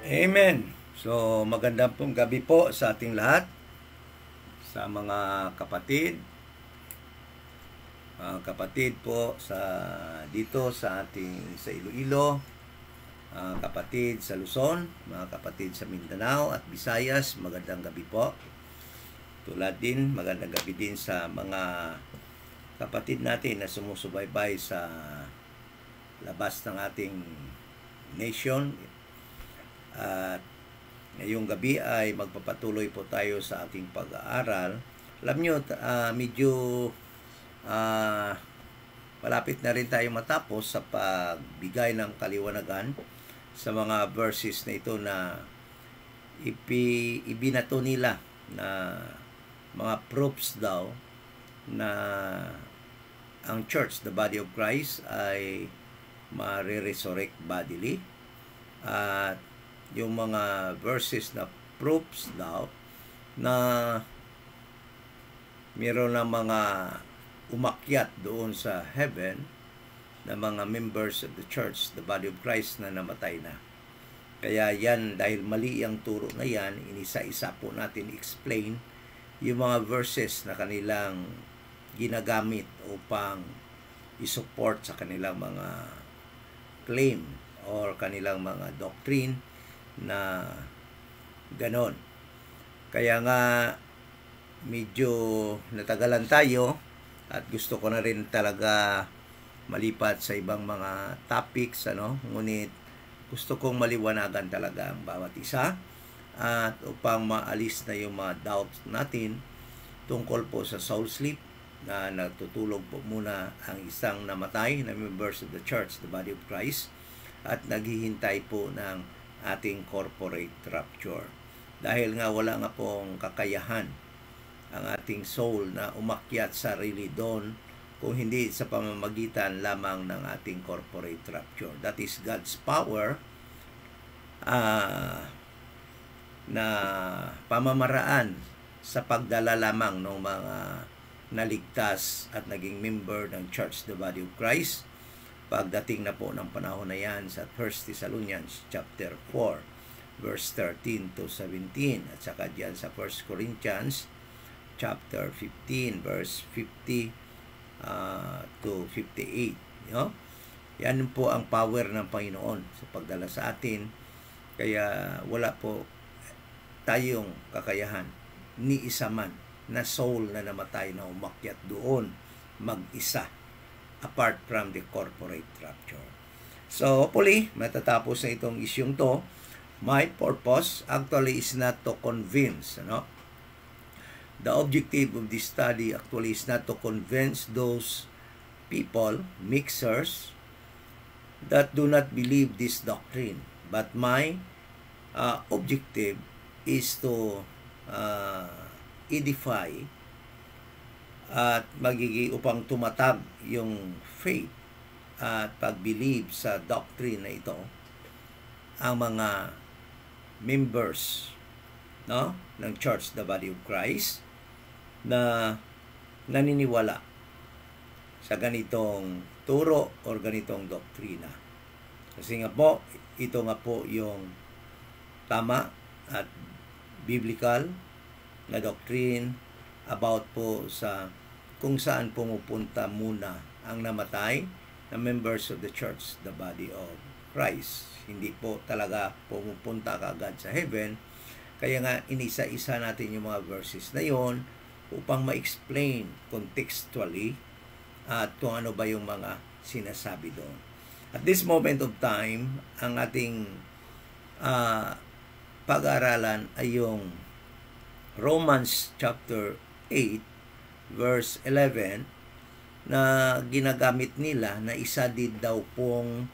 Amen. So, magandang pong gabi po sa ating lahat, sa mga kapatid, po dito sa Iloilo, kapatid sa Luzon, mga kapatid sa Mindanao at Visayas, magandang gabi po. Tulad din, magandang gabi din sa mga kapatid natin na sumusubaybay sa labas ng ating nation. At ngayong gabi ay magpapatuloy po tayo sa ating pag-aaral. Alam nyo, medyo malapit na rin tayo matapos sa pagbigay ng kaliwanagan sa mga verses na ito na ibinato nila na mga proofs daw na ang church, the body of Christ, ay ma-resurrect bodily. At yung mga verses na proofs daw na meron na mga umakyat doon sa heaven na mga members of the church, the body of Christ, na namatay na. Kaya yan, dahil mali ang turo na yan, inisa-isa po natin explain yung mga verses na kanilang ginagamit upang isupport sa kanilang mga claim or kanilang mga doctrine na ganon. Kaya nga medyo natagalan tayo at gusto ko na rin talaga malipat sa ibang mga topics, ngunit gusto kong maliwanagan talaga ang bawat isa at upang maalis na yung mga doubts natin tungkol po sa soul sleep na natutulog po muna ang isang namatay na members of the church, the body of Christ, at naghihintay po ng ating corporate rapture. Dahil nga wala nga pong kakayahan ang ating soul na umakyat sarili doon kung hindi sa pamamagitan lamang ng ating corporate rapture. That is God's power na pamamaraan sa pagdala lamang ng mga naligtas at naging member ng Church, the body of Christ, pagdating na po ng panahon na yan sa 1 Thessalonians chapter 4 verse 13 to 17 at saka diyan sa 1 Corinthians chapter 15 verse 50 to 58. Yan po ang power ng Panginoon sa pagdala sa atin. Kaya wala po tayong kakayahan ni isa man na soul na namatay na umakyat doon mag-isa apart from the corporate rapture. So, hopefully, matatapos na itong isyong to. My purpose actually is not to convince, The objective of this study actually is not to convince those people, mixers, that do not believe this doctrine. But my objective is to edify at upang tumatag yung faith at pag-believe sa doctrine na ito ang mga members ng Church, the body of Christ, na naniniwala sa ganitong turo o ganitong doktrina. Kasi nga po, ito nga po yung tama at biblical na doctrine about po sa kung saan pumupunta muna ang namatay na members of the church, the body of Christ. Hindi po talaga pumupunta kaagad sa heaven. Kaya nga inisa-isa natin yung mga verses na yon upang ma-explain contextually at kung ano ba yung mga sinasabi doon. At this moment of time, ang ating pag-aaralan ay yung Romans chapter 8 verse 11 na ginagamit nila na isa din daw pong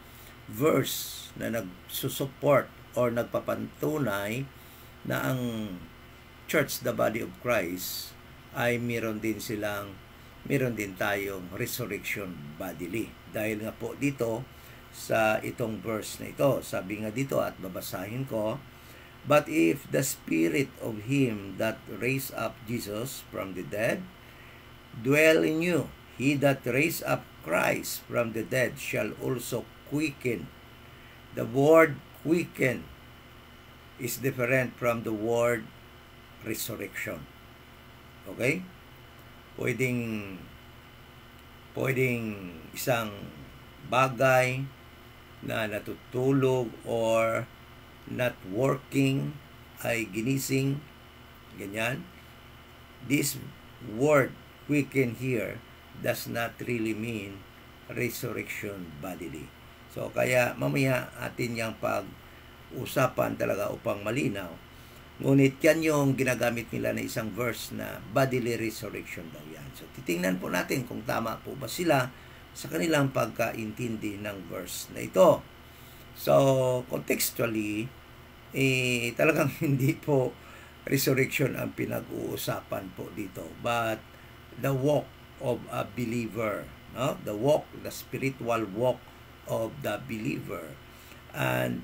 verse na nagsusupport or nagpapantunay na ang church, the body of Christ, ay meron din tayong resurrection bodily. Dahil nga po dito sa itong verse na ito, sabi nga dito at babasahin ko, "But if the spirit of him that raised up Jesus from the dead dwell in you, he that raised up Christ from the dead shall also quicken." The word quicken is different from the word resurrection. Okay? Pwedeng isang bagay na natutulog or not working ay ginising, ganyan. This word we can hear does not really mean resurrection bodily. So kaya mamaya atin yung pag-usapan talaga upang malinaw. Ngunit yan yung ginagamit nila na isang verse na bodily resurrection daw yan. So titingnan po natin kung tama po ba sila sa kanilang pagkaintindi ng verse na ito. So contextually, talagang hindi po resurrection ang pinag-uusapan po dito, but the walk of a believer, no? The spiritual walk of the believer. And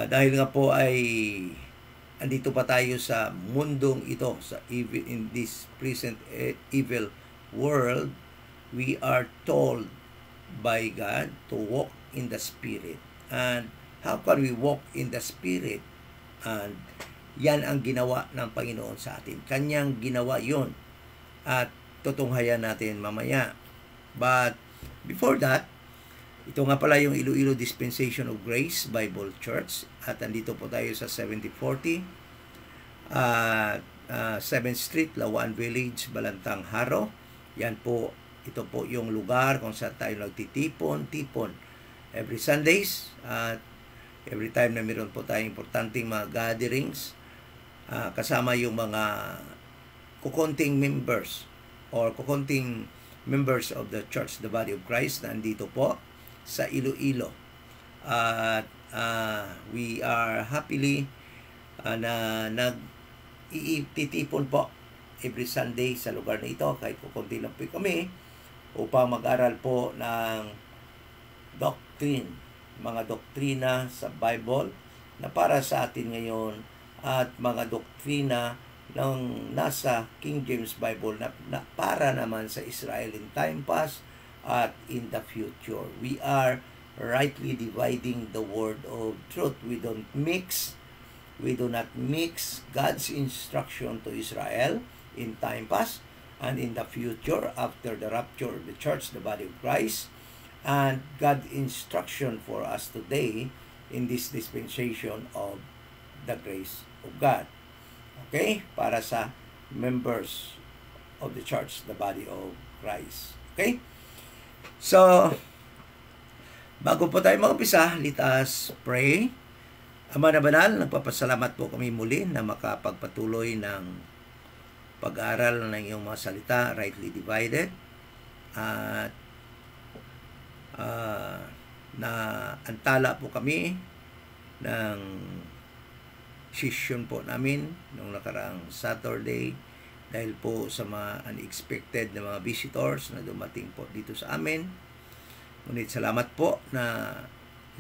dahil nga po ay andito pa tayo sa mundong ito, sa evil, in this present evil world, we are told by God to walk in the Spirit. And how can we walk in the Spirit? And yan ang ginawa ng Panginoon sa atin. Kanyang ginawa yon at tutunghayan natin mamaya. But before that, ito nga pala yung Iloilo Dispensation of Grace Bible Church at andito po tayo sa 7040 7th Street, Lawan Village, Balantang Haro. Yan po, ito po yung lugar kung saan tayo nagtitipon every Sundays at every time na meron po tayong importanteng mga gatherings, kasama yung mga kukunting members or kukunting members of the church, the body of Christ, na andito po sa Iloilo. At we are happily na nag-iitipon po every Sunday sa lugar na ito, kahit kukunti lang po kami, upang mag-aral po ng doctrine, mga doktrina sa Bible na para sa atin ngayon at mga doktrina ng nasa King James Bible na para naman sa Israel in time past at in the future. We are rightly dividing the word of truth. We do not mix God's instruction to Israel in time past and in the future after the rapture of the church, the body of Christ, and God's instruction for us today in this dispensation of the grace of God. Okay? Para sa members of the church, the body of Christ. Okay? So, bago po tayo mag-umpisa, let us pray. Ama na banal, nagpapasalamat po kami muli na makapagpatuloy ng pag-aaral ng iyong mga salita, rightly divided, at na antala po kami ng session po namin noong nakaraang Saturday dahil po sa mga unexpected na mga visitors na dumating po dito sa amin. Ngunit salamat po na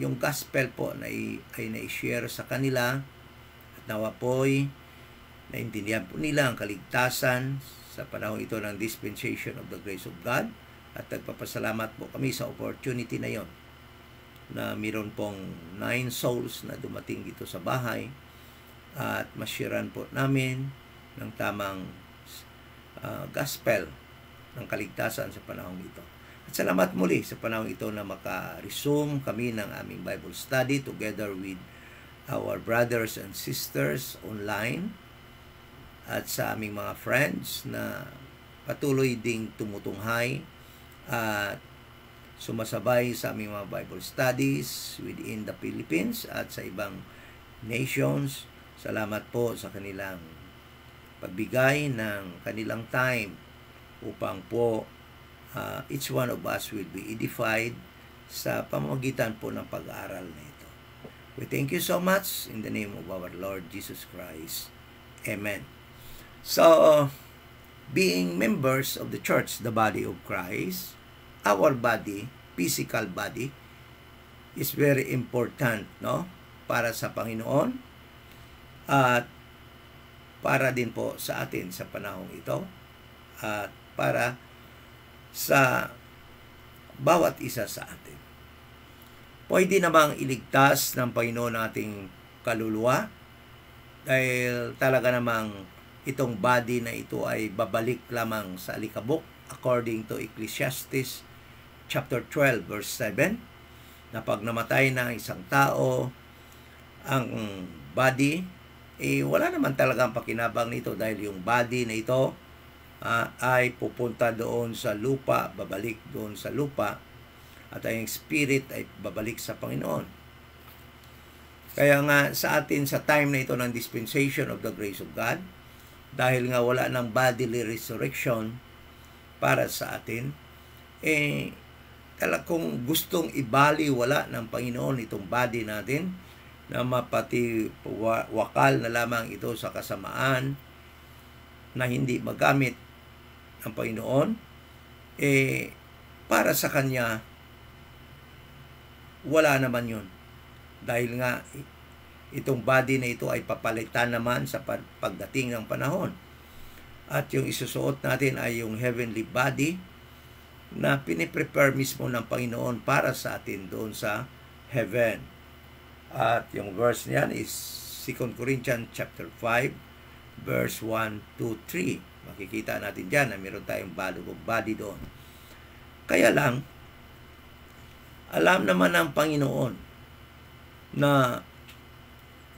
yung gospel po na ay na-share sa kanila at nawa po'y naintindihan po nila ang kaligtasan sa panahon ito ng dispensation of the grace of God. At nagpapasalamat po kami sa opportunity na yon na mayroon pong 9 souls na dumating dito sa bahay at mashiran po namin ng tamang gospel ng kaligtasan sa panahon ito. At salamat muli sa panahon ito na maka-resume kami ng aming Bible study together with our brothers and sisters online at sa aming mga friends na patuloy ding tumutunghay at sumasabay sa aming mga Bible studies within the Philippines at sa ibang nations. Salamat po sa kanilang pagbigay ng kanilang time upang po each one of us will be edified sa pamamagitan po ng pag-aaral na ito. We thank you so much in the name of our Lord Jesus Christ. Amen. So, being members of the church, the body of Christ, our body, physical body, is very important, no? Para sa Panginoon at para din po sa atin sa panahong ito at para sa bawat isa sa atin. Pwede namang iligtas ng Panginoon ating kaluluwa, dahil talaga namang itong body na ito ay babalik lamang sa alikabok according to Ecclesiastes chapter 12 verse 7, na pag namatay na isang tao, ang body, wala naman talagang pakinabang nito dahil yung body na ito ay pupunta doon sa lupa, babalik doon sa lupa, at ang spirit ay babalik sa Panginoon. Kaya nga sa atin sa time na ito ng dispensation of the grace of God, dahil nga wala ng bodily resurrection para sa atin, kung gustong ibaliwala ng Panginoon itong body natin, na mapati wakal na lamang ito sa kasamaan, na hindi magamit ng Panginoon, para sa Kanya, wala naman yun. Dahil nga, itong body na ito ay papalitan naman sa pagdating ng panahon. At yung isusuot natin ay yung heavenly body na piniprepare mismo ng Panginoon para sa atin doon sa heaven. At yung verse niyan is 2 Corinthians chapter 5 verse 1 to 3. Makikita natin dyan na meron tayong body doon. Kaya lang, alam naman ng Panginoon na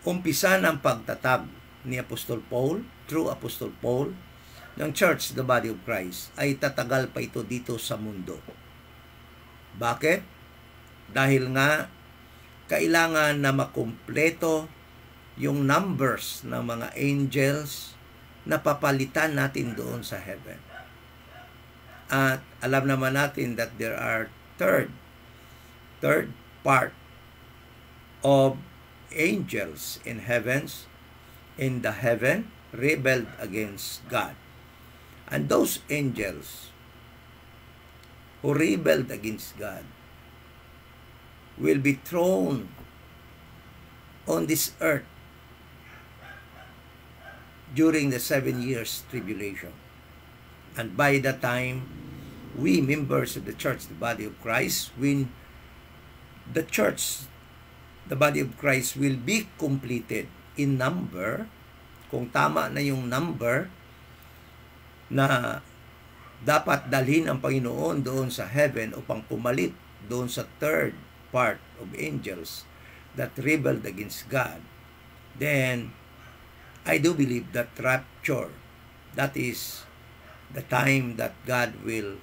umpisa ng pagtatag ni Apostol Paul, through Apostol Paul, ng Church, the Body of Christ, ay tatagal pa ito dito sa mundo. Bakit? Dahil nga, kailangan na makumpleto yung numbers ng mga angels na papalitan natin doon sa heaven. At alam naman natin that there are third part of angels in the heaven rebelled against God. And those angels who rebelled against God will be thrown on this earth during the 7 years tribulation. And by the time we members of the church, the body of Christ, when the church, the body of Christ will be completed in number, kung tama na yung number na dapat dalhin ang Panginoon doon sa heaven upang pumalit doon sa third part of angels that rebelled against God, then I do believe that rapture, that is the time that God will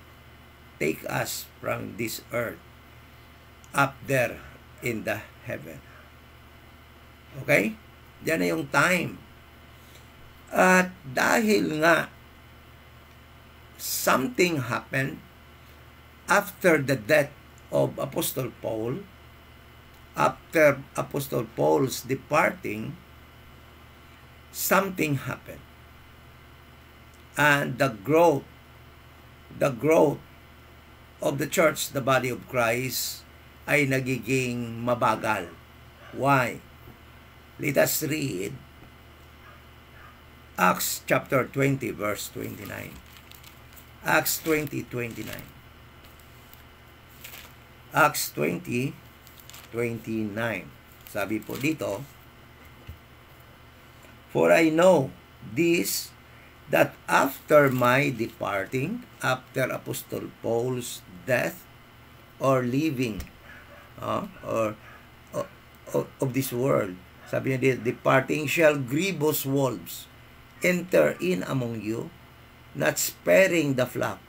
take us from this earth up there in the heaven. Okay? Diyan na yung time. At dahil nga something happened after the death of Apostle Paul, after Apostle Paul's departing, something happened. And the growth of the church, the body of Christ, ay nagiging mabagal. Why? Let us read Acts chapter 20 verse 29. Acts 20:29. Acts 20:29. Sabi po dito, for I know this, that after my departing, after Apostle Paul's death or leaving of this world, sabi niya, departing, shall grievous wolves enter in among you, not sparing the flock.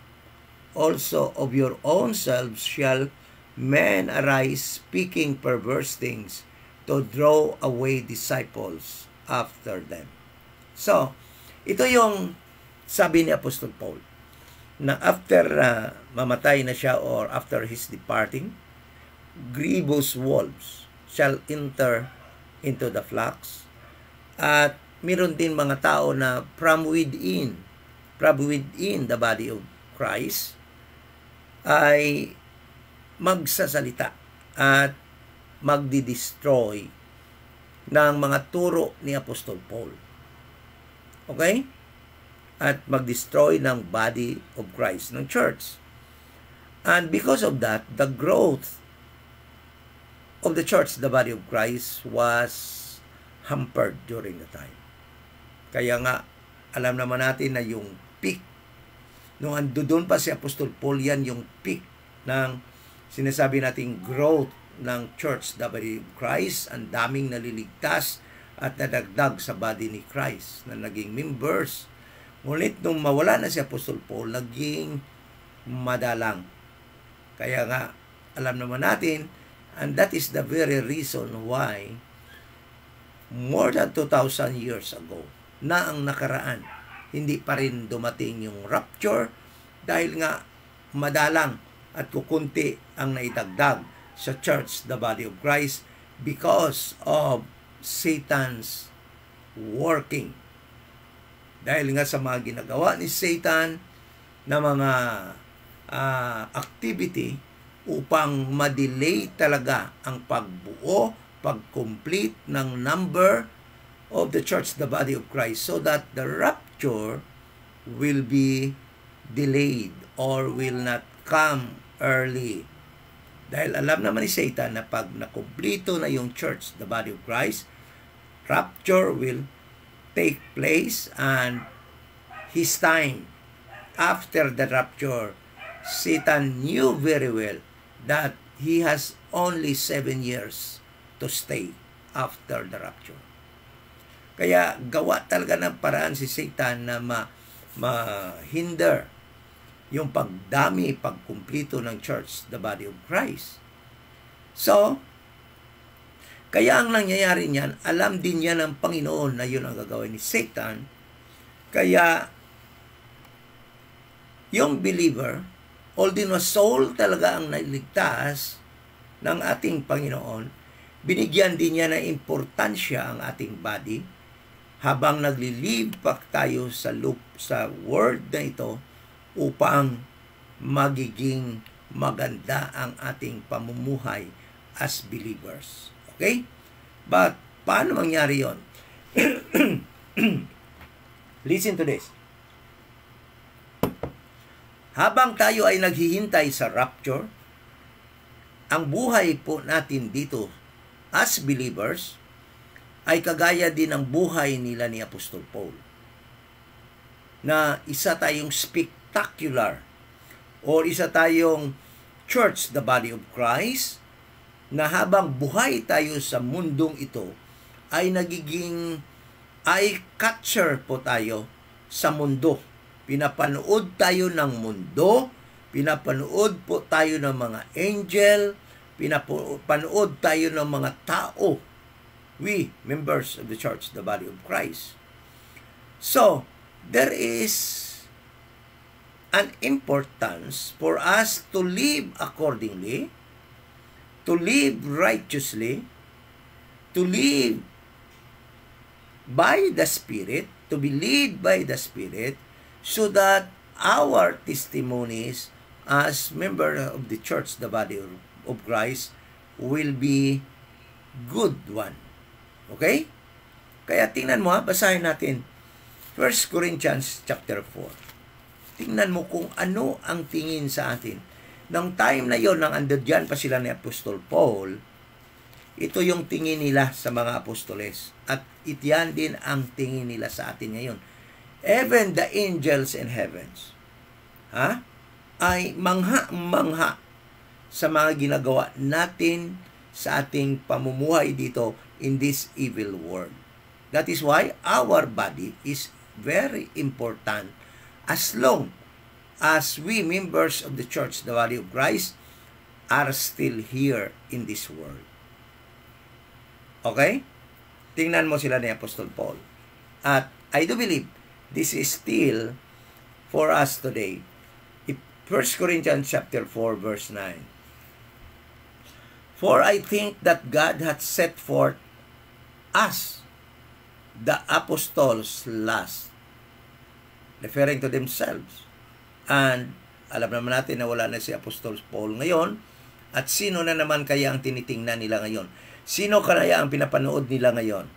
Also of your own selves shall men arise, speaking perverse things, to draw away disciples after them. So, ito yung sabi ni Apostle Paul, na after mamatay na siya or after his departing, grievous wolves shall enter into the flocks. At meron din mga tao na from within the body of Christ ay magsasalita at magdi-destroy ng mga turo ni Apostol Paul. Okay? At mag-destroy ng body of Christ, ng church. And because of that, the growth of the church, the body of Christ, was hampered during the time. Kaya nga, alam naman natin na yung peak, nung ando doon pa si Apostol Paul, yan yung peak ng sinasabi nating growth ng Church, the Body of Christ. Ang daming naliligtas at nadagdag sa body ni Christ na naging members. Ngunit nung mawala na si Apostol Paul, naging madalang. Kaya nga, alam naman natin, and that is the very reason why more than 2,000 years ago na ang nakaraan, hindi pa rin dumating yung rapture dahil nga madalang at kukunti ang naitagdag sa church, the body of Christ, because of Satan's working. Dahil nga sa mga ginagawa ni Satan na mga activity upang ma-delay talaga ang pagbuo, pag-complete ng number of the church, the body of Christ, so that the rapture will be delayed or will not come early. Dahil alam naman ni Satan na pag nakumpleto na yung church, the body of Christ, rapture will take place, and his time after the rapture, Satan knew very well that he has only 7 years to stay after the rapture. Kaya gawa talaga ng paraan si Satan na ma-hinder yung pagdami, pagkumplito ng church, the body of Christ. So, kaya ang nangyayari niyan, alam din niya ng Panginoon na yun ang gagawin ni Satan. Kaya, yung believer, although soul talaga ang nailigtas ng ating Panginoon, binigyan din niya ng importansya ang ating body habang naglilive pa tayo sa loop, sa word na ito, upang magiging maganda ang ating pamumuhay as believers. Okay? But, paano mangyari yon? Listen to this. Habang tayo ay naghihintay sa rapture, ang buhay po natin dito as believers ay kagaya din ng buhay nila ni Apostol Paul, na isa tayong spectacular or isa tayong church, the body of Christ, na habang buhay tayo sa mundong ito ay nagiging eye-catcher po tayo sa mundo. Pinapanood tayo ng mundo, pinapanood po tayo ng mga angel, pinapanood tayo ng mga tao. We, members of the church, the body of Christ. So, there is an importance for us to live accordingly, to live righteously, to live by the Spirit, to be led by the Spirit, so that our testimonies as member of the church, the body of Christ, will be good one. Okay? Kaya tingnan mo, basahin natin 1 Corinthians chapter 4. Tingnan mo kung ano ang tingin sa atin. Nang time na yon, nang andyan pa sila ni Apostol Paul, ito yung tingin nila sa mga apostoles. At itiyan din ang tingin nila sa atin ngayon. Even the angels in heavens, ay mangha-mangha sa mga ginagawa natin sa ating pamumuhay dito in this evil world. That is why our body is very important as long as we members of the church, the body of Christ, are still here in this world. Okay? Tingnan mo sila ni Apostol Paul. At I do believe this is still for us today. 1 Corinthians chapter 4 verse 9. For I think that God hath set forth us, the apostles last, referring to themselves. And alam naman natin na wala na si Apostol Paul ngayon. At sino na naman kaya ang tinitingnan nila ngayon? Sino kaya ang pinapanood nila ngayon?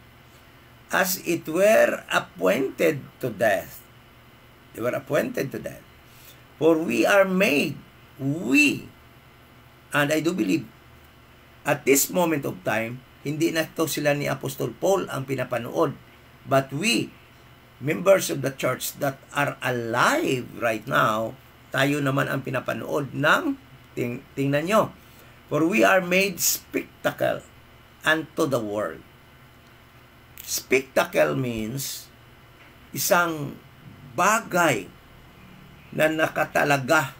As it were appointed to death. They were appointed to death. For we are made, and I do believe, at this moment of time, Hindi na to sila ni Apostol Paul ang pinapanood. But we, members of the church that are alive right now, tayo naman ang pinapanood ng, tingnan nyo, for we are made spectacle unto the world. Spectacle means isang bagay na nakatalaga,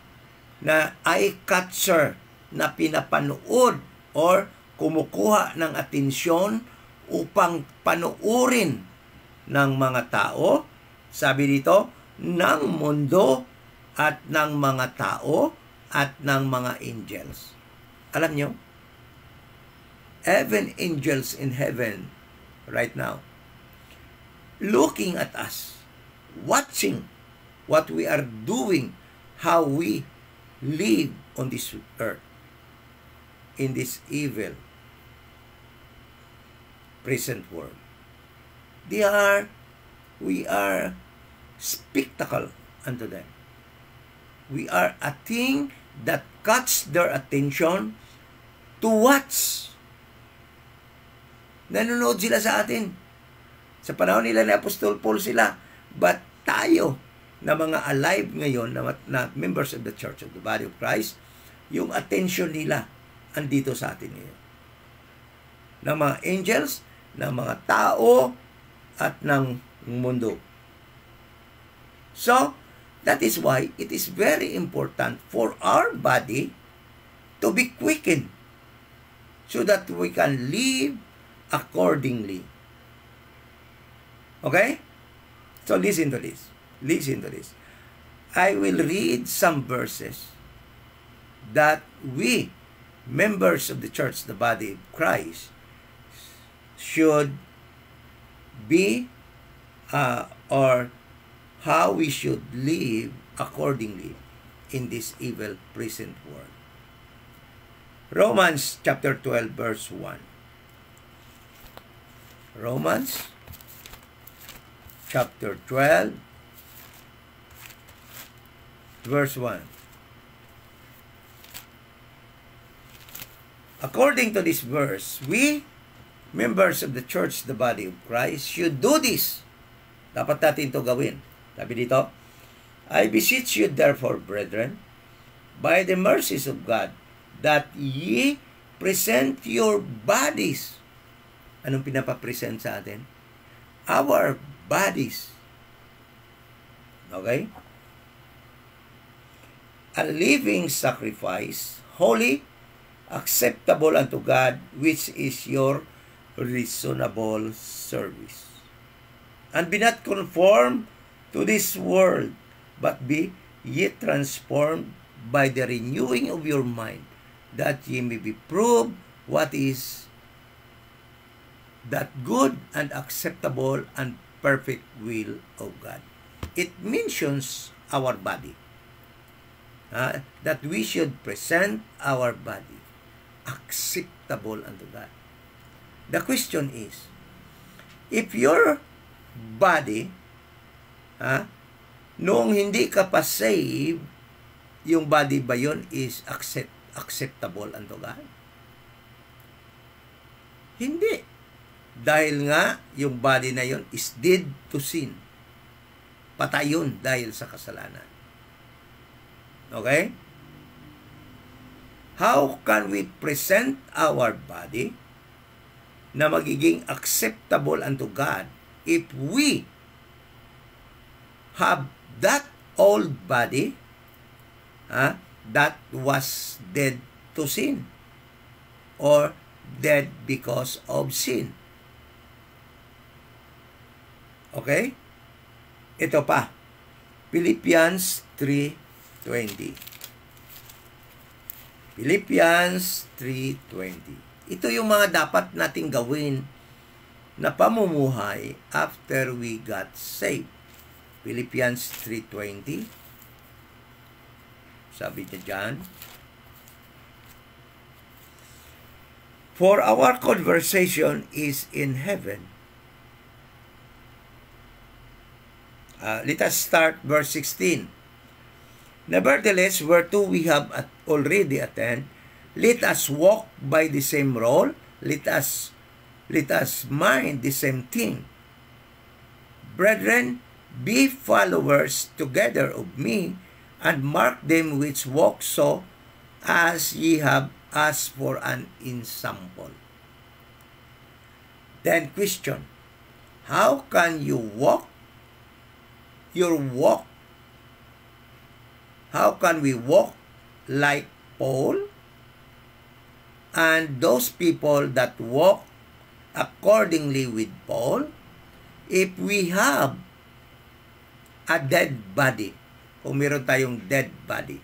na eye-catcher, na pinapanood or kumukuha ng atensyon upang panuurin ng mga tao, sabi dito, ng mundo at ng mga tao at ng mga angels. Alam nyo, even angels in heaven right now, looking at us, watching what we are doing, how we live on this earth, in this evil present world. We are spectacle unto them. We are a thing that catch their attention to watch. Nanonood sila sa atin. Sa panahon nila ni Apostol Paul sila. But tayo, na mga alive ngayon, na members of the Church of the Body of Christ, yung attention nila andito sa atin ngayon. Ng mga angels, ng mga tao, at ng mundo. So, that is why it is very important for our body to be quickened so that we can live accordingly. Okay? So, listen to this. Listen to this. I will read some verses that we, members of the church, the body of Christ, should be or how we should live accordingly in this evil present world. Romans chapter 12 verse 1. Romans chapter 12 verse 1. According to this verse, we, members of the church, the body of Christ, should do this. Dapat natin ito gawin. Sabi dito, I beseech you therefore, brethren, by the mercies of God, that ye present your bodies. Anong pinapapresent sa atin? Our bodies. Okay? A living sacrifice, holy, acceptable unto God, which is your reasonable service. And be not conformed to this world, but be ye transformed by the renewing of your mind, that ye may be proved what is that good and acceptable and perfect will of God. It mentions our body. That we should present our body acceptable unto God. The question is, if your body, noong hindi ka pa save, yung body ba yun is acceptable unto God? Hindi. Dahil nga, yung body na yun is dead to sin. Patay yun dahil sa kasalanan. Okay? How can we present our body na magiging acceptable unto God if we have that old body that was dead to sin or dead because of sin? Okay? Ito pa. Philippians 3:20. Philippians 3:20. Ito yung mga dapat nating gawin na pamumuhay after we got saved. Philippians 3:20. Sabi niya dyan, for our conversation is in heaven. Let us start verse 16. Nevertheless, whereto we have already attained, let us walk by the same rule, let us let us mind the same thing. Brethren, be followers together of me, and mark them which walk so, as ye have us for an ensample. Then question, how can you walk your walk? How can we walk like Paul and those people that walk accordingly with Paul if we have a dead body? Kung meron tayong dead body.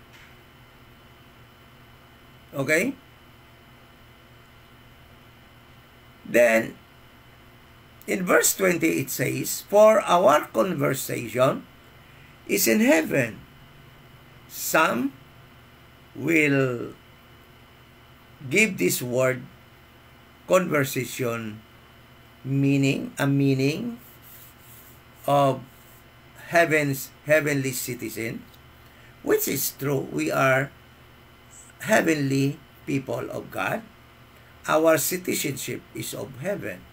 Okay? Then, in verse 20 it says, for our conversation is in heaven. Some will give this word conversation a meaning of heavenly citizen, which is true. We are heavenly people of God. Our citizenship is of heaven.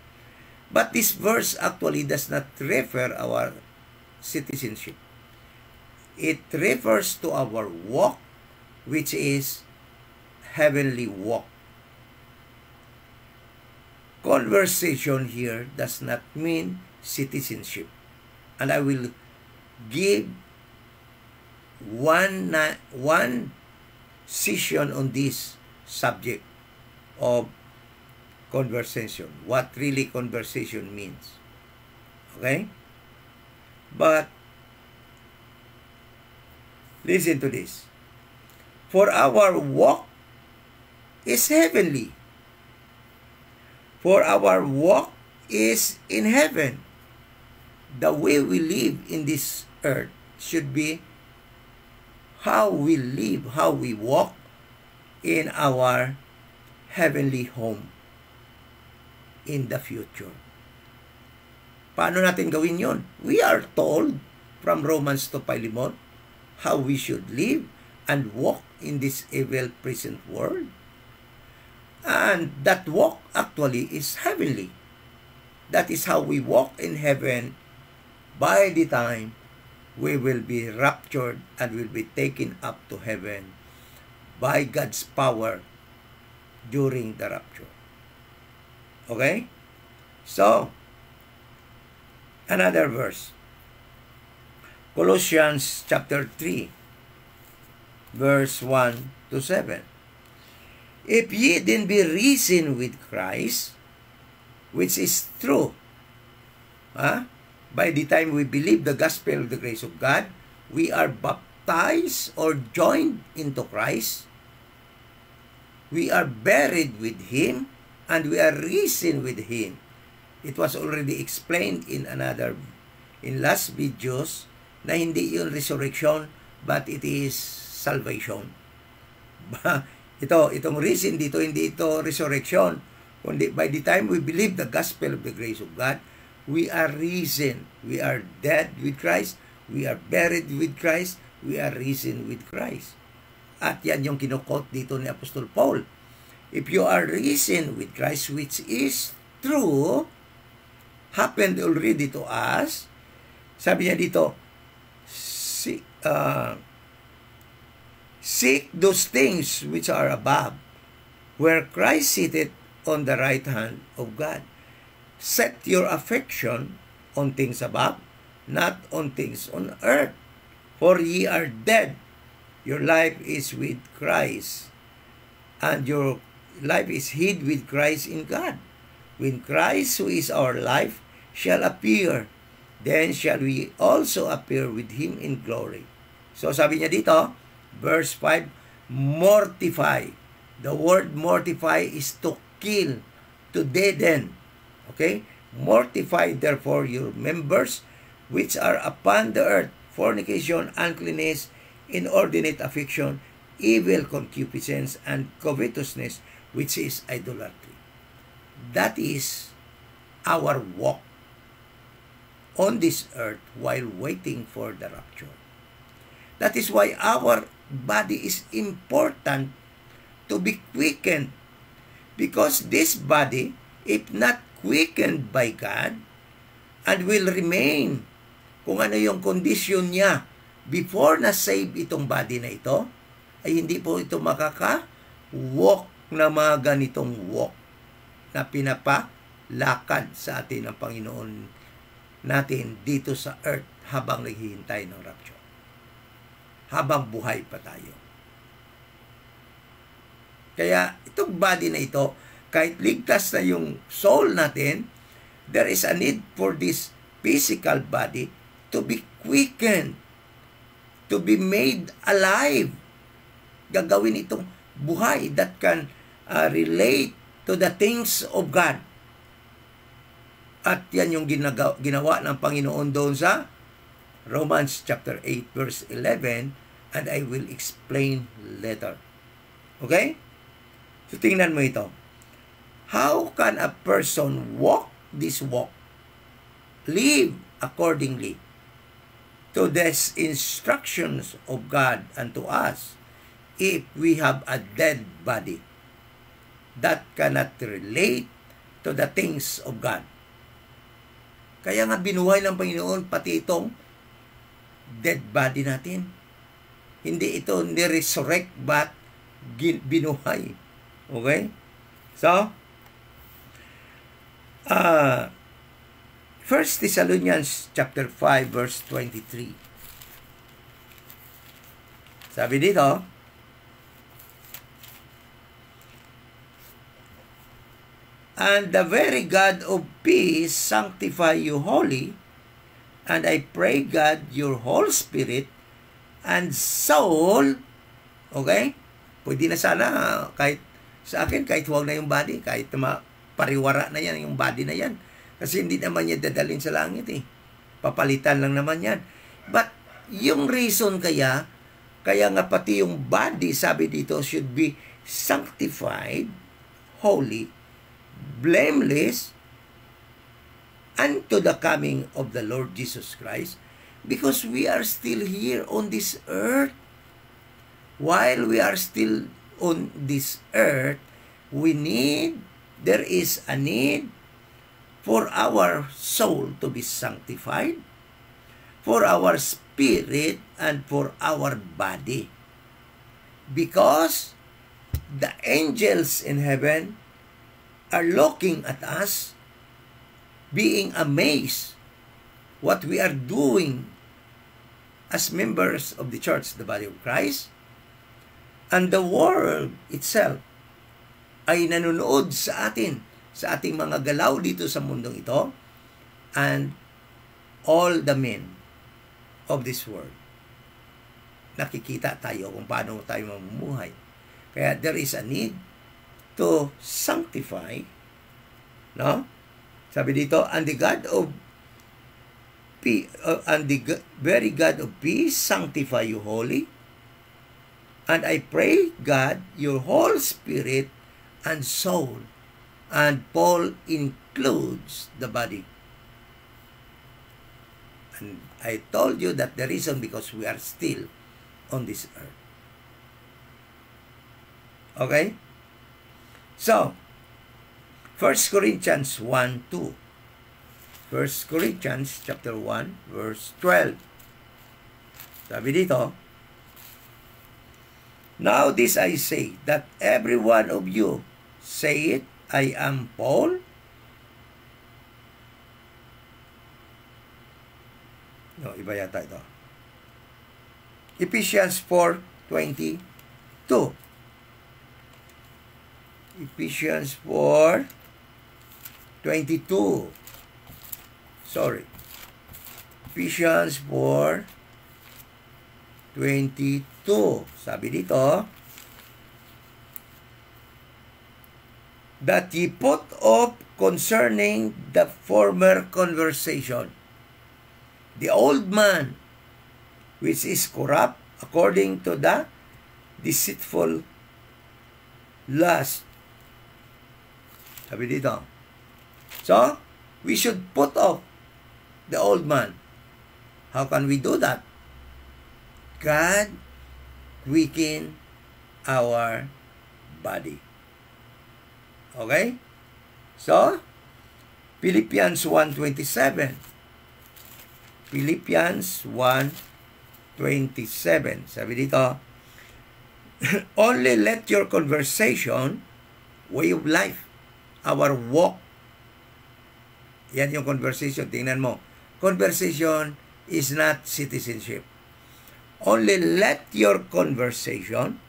But this verse actually does not refer our citizenship. It refers to our walk, which is heavenly walk. Conversation here does not mean citizenship. And I will give one session on this subject of conversation, what really conversation means. Okay? But listen to this. For our walk is heavenly. For our walk is in heaven. The way we live in this earth should be how we live, how we walk in our heavenly home in the future. Paano natin gawin yon? We are told from Romans to Philemon how we should live and walk in this evil present world. And that walk actually is heavenly. That is how we walk in heaven by the time we will be raptured and will be taken up to heaven by God's power during the rapture. Okay? So, another verse. Colossians chapter 3, verse 1 to 7. If ye then be risen with Christ, which is true, by the time we believe the gospel of the grace of God, we are baptized or joined into Christ. We are buried with Him, and we are risen with Him. It was already explained in last videos na hindi yung resurrection, but it is salvation. Itong risen dito, hindi ito resurrection. Kundi by the time we believe the gospel of the grace of God, we are risen. We are dead with Christ. We are buried with Christ. We are risen with Christ. At yan yung kinukot dito ni Apostol Paul. If you are risen with Christ, which is true, happened already to us, sabi niya dito, seek those things which are above, where Christ sitteth on the right hand of God. Set your affection on things above, not on things on earth. For ye are dead. Your life is with Christ, and your life is hid with Christ in God. When Christ, who is our life, shall appear, then shall we also appear with Him in glory. So sabi niya dito, verse 5, mortify. The word mortify is to kill, to deaden. Okay? Mortify therefore your members which are upon the earth, fornication, uncleanness, inordinate affection, evil concupiscence, and covetousness, which is idolatry. That is our walk on this earth while waiting for the rapture. That is why our body is important to be quickened, because this body, if not quickened by God and will remain. Kung ano yung condition niya before na-save itong body na ito, ay hindi po ito makaka-walk na mga ganitong walk na pinapalakad sa atin ng Panginoon natin dito sa earth habang naghihintay ng rapture. Habang buhay pa tayo. Kaya itong body na ito, kahit ligtas na yung soul natin, there is a need for this physical body to be quickened, to be made alive. Gagawin itong buhay that can relate to the things of God. At yan yung ginawa ng Panginoon doon sa Romans chapter 8 verse 11, and I will explain later. Okay? So tingnan mo ito. How can a person walk this walk, live accordingly to these instructions of God unto us, if we have a dead body that cannot relate to the things of God? Kaya nga binuhay ng Panginoon pati itong dead body natin. Hindi ito ni-resurrect but binuhay. Okay? So, 1 Thessalonians chapter 5 verse 23. Sabi dito, and the very God of peace sanctify you wholly, and I pray God your whole spirit and soul, okay? Pwede na sana kahit sa akin, kahit huwag na yung body, kahit pariwara na yan, yung body na yan. Kasi hindi naman niya dadalhin sa langit eh. Papalitan lang naman yan. But, yung reason kaya nga pati yung body, sabi dito, should be sanctified, holy, blameless, unto the coming of the Lord Jesus Christ, because we are still here on this earth. While we are still on this earth, there is a need for our soul to be sanctified, for our spirit, and for our body. Because the angels in heaven are looking at us, being amazed what we are doing as members of the church, the body of Christ. And the world itself ay nanonood sa atin, sa ating mga galaw dito sa mundong ito, and all the men of this world. Nakikita tayo kung paano tayo mamumuhay. Kaya there is a need to sanctify, no? Sabi dito, and the God of peace, and the very God of peace sanctify you wholly. And I pray, God, your whole spirit and soul. And Paul includes the body. And I told you that the reason because we are still on this earth. Okay? So, 1 Corinthians 1:2. 1 Corinthians chapter 1, verse 12. Sabi dito, now this I say, that every one of you say it, I am Paul. No, iba yata ito. Ephesians 4:22. Ephesians 4:22. Sorry. Ephesians 4:22. Sabi dito, that ye put off concerning the former conversation, the old man, which is corrupt according to the deceitful lust. Sabi dito. So, we should put off the old man. How can we do that? God weaken our body. Okay? So, Philippians 1:27. Philippians 1:27. Sabi dito, only let your conversation, way of life, our walk, yan yung conversation, tingnan mo. Conversation is not citizenship. Only let your conversation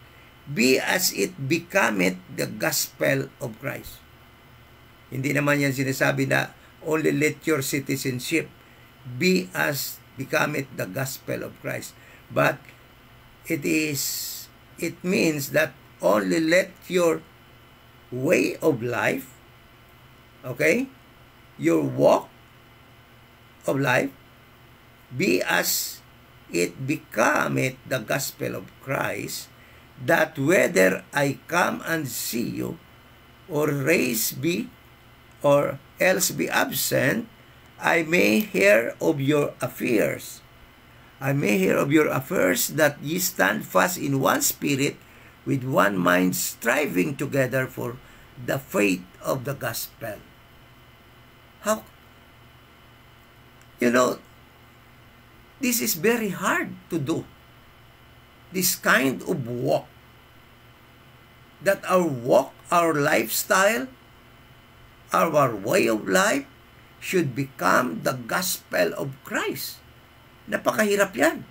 be as it becometh the gospel of Christ. Hindi naman yan sinasabi na only let your citizenship be as becometh the gospel of Christ. But it means that only let your way of life, okay, your walk of life, be as it becometh the gospel of Christ, that whether I come and see you, or raise be, or else be absent, I may hear of your affairs. I may hear of your affairs, that ye stand fast in one spirit, with one mind, striving together for the faith of the gospel. How? You know, this is very hard to do. This kind of walk. That our walk, our lifestyle, our way of life should become the gospel of Christ. Napakahirap yan.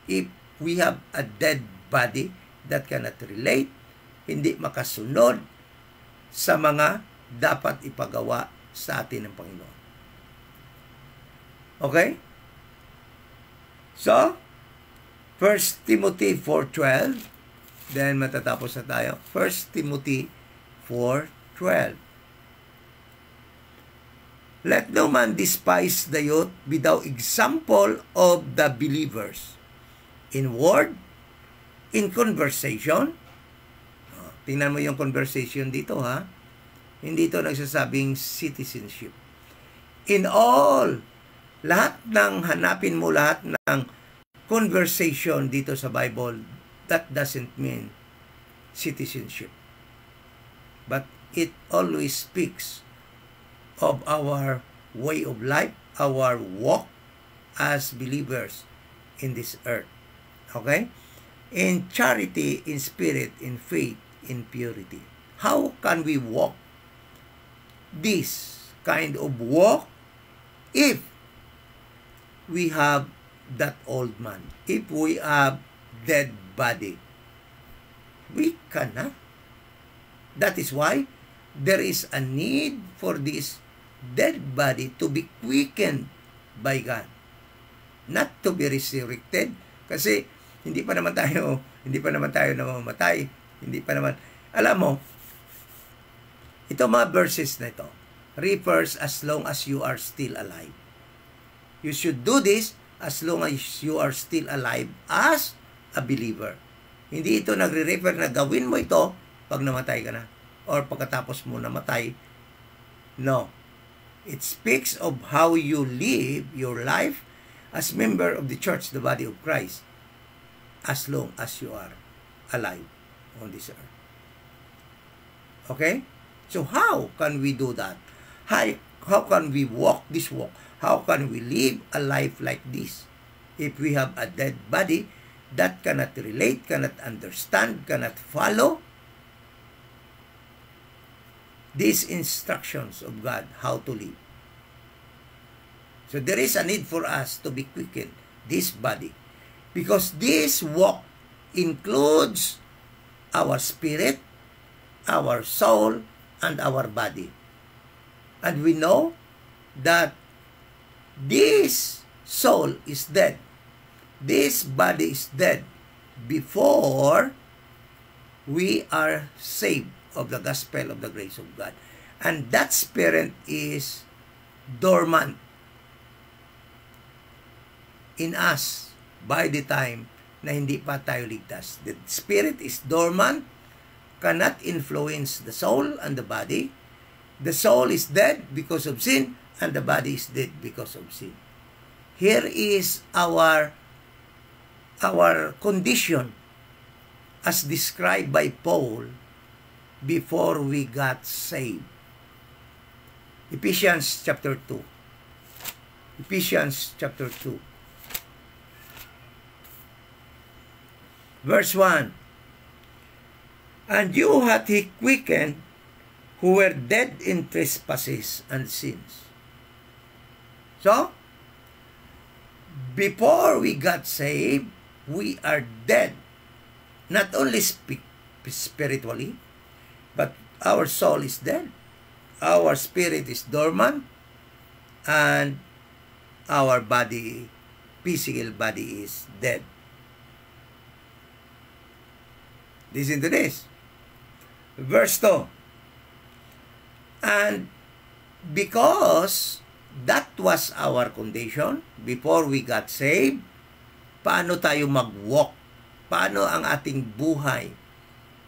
If we have a dead body that cannot relate, hindi makasunod sa mga dapat ipagawa sa atin ng Panginoon. Okay? So, 1 Timothy 4:12, then matatapos na tayo. 1 Timothy 4:12. Let no man despise the youth, be thou example of the believers, in word, in conversation. Tingnan mo yung conversation dito, ha? Hindi ito nagsasabing citizenship. In all, lahat ng hanapin mo, lahat ng conversation dito sa Bible, that doesn't mean citizenship. But it always speaks of our way of life, our walk as believers in this earth. Okay? In charity, in spirit, in faith, in purity. How can we walk this kind of walk if we have that old man? If we have dead body? We cannot. That is why there is a need for this dead body to be quickened by God, not to be resurrected, kasi hindi pa naman tayo namamatay, hindi pa naman. Alam mo, ito mga verses na ito refers as long as you are still alive. You should do this as long as you are still alive as a believer. Hindi ito nagre-refer na gawin mo ito pag namatay ka na or pagkatapos mo namatay. No. It speaks of how you live your life as member of the church, the body of Christ, as long as you are alive on this earth. Okay? So how can we do that? How can we walk this walk? How can we live a life like this if we have a dead body that cannot relate, cannot understand, cannot follow these instructions of God, how to live? So there is a need for us to be quickened, this body, because this walk includes our spirit, our soul, and our body. And we know that this soul is dead, this body is dead before we are saved of the gospel of the grace of God. And that spirit is dormant in us by the time na hindi pa tayo ligtas. The spirit is dormant, cannot influence the soul and the body. The soul is dead because of sin, and the body is dead because of sin. Here is our condition as described by Paul before we got saved. Ephesians chapter 2. Ephesians chapter 2. Verse 1. And you hath he quickened who were dead in trespasses and sins. So, before we got saved, we are dead. Not only spiritually, but our soul is dead. Our spirit is dormant. And our body, physical body, is dead. Listen to this. Verse 2. And because that was our condition before we got saved, paano tayo mag-walk? Paano ang ating buhay?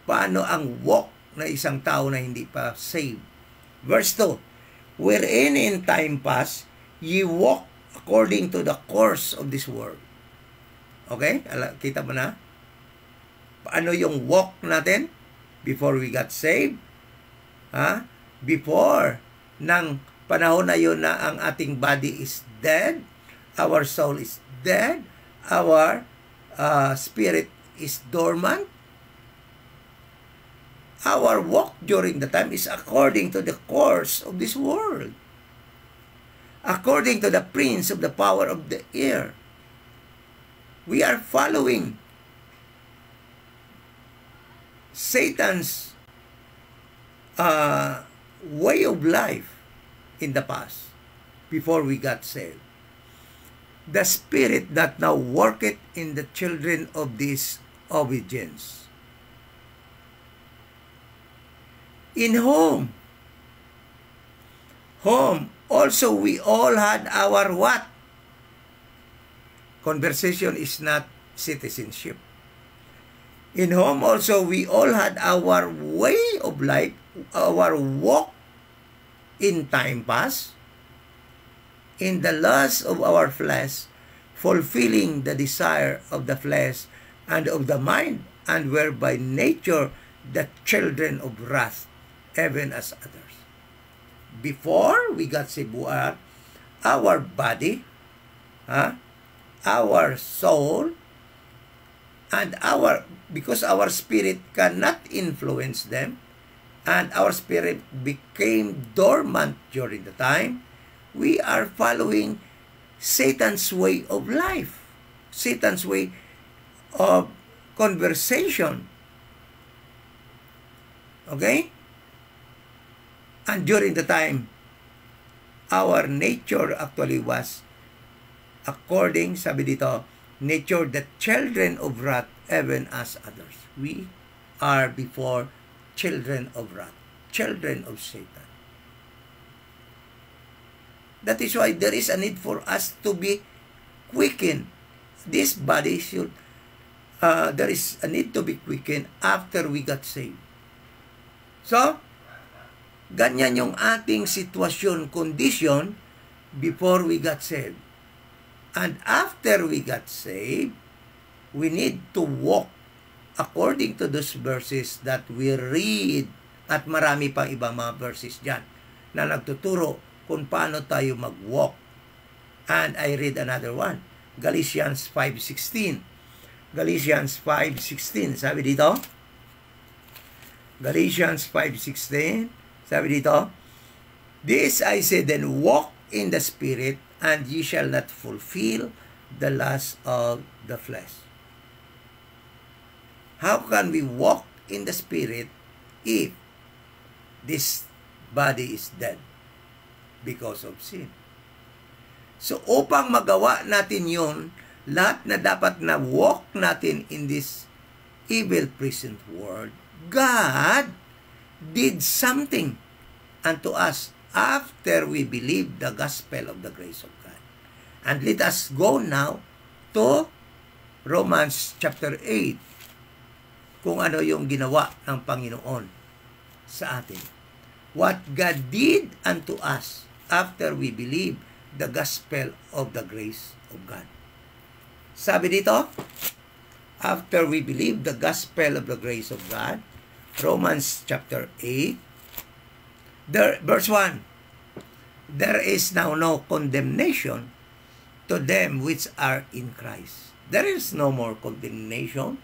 Paano ang walk na isang tao na hindi pa saved? Verse 2. Wherein in time past, ye walk according to the course of this world. Okay? Kita mo na? Paano yung walk natin before we got saved? Before ng panahon na yun na ang ating body is dead, our soul is dead, our spirit is dormant. Our walk during the time is according to the course of this world, according to the prince of the power of the air. We are following Satan's way of life in the past before we got saved. The spirit that now worketh in the children of disobedience, in whom also we all had our what? Conversation is not citizenship. In whom also we all had our way of life, our walk in time past, in the lust of our flesh, fulfilling the desire of the flesh and of the mind, and were by nature the children of wrath, even as others. Before we got saved, our body, our soul, and because our spirit cannot influence them, and our spirit became dormant during the time, we are following Satan's way of life, Satan's way of conversation. Okay? And during the time, our nature actually was according, sabi dito, nature the children of wrath, even as others. We are before children of wrath, children of Satan. That is why there is a need for us to be quickened. This body should, there is a need to be quickened after we got saved. So, ganyan yung ating sitwasyon, condition, before we got saved. And after we got saved, we need to walk according to those verses that we read. At marami pang ibang mga verses dyan na nagtuturo kung paano tayo mag-walk. And I read another one. Galatians 5:16. Galatians 5:16. Sabi dito, Galatians 5:16. Sabi dito, this I say then, walk in the Spirit, and ye shall not fulfill the lust of the flesh. How can we walk in the Spirit if this body is dead because of sin? So, upang magawa natin yun, lahat na dapat na walk natin in this evil present world, God did something unto us after we believe the gospel of the grace of God. And let us go now to Romans chapter 8, kung ano yung ginawa ng Panginoon sa atin. What God did unto us after we believe the gospel of the grace of God. Sabi dito, after we believe the gospel of the grace of God, Romans chapter 8, verse 1, there is now no condemnation to them which are in Christ. There is no more condemnation.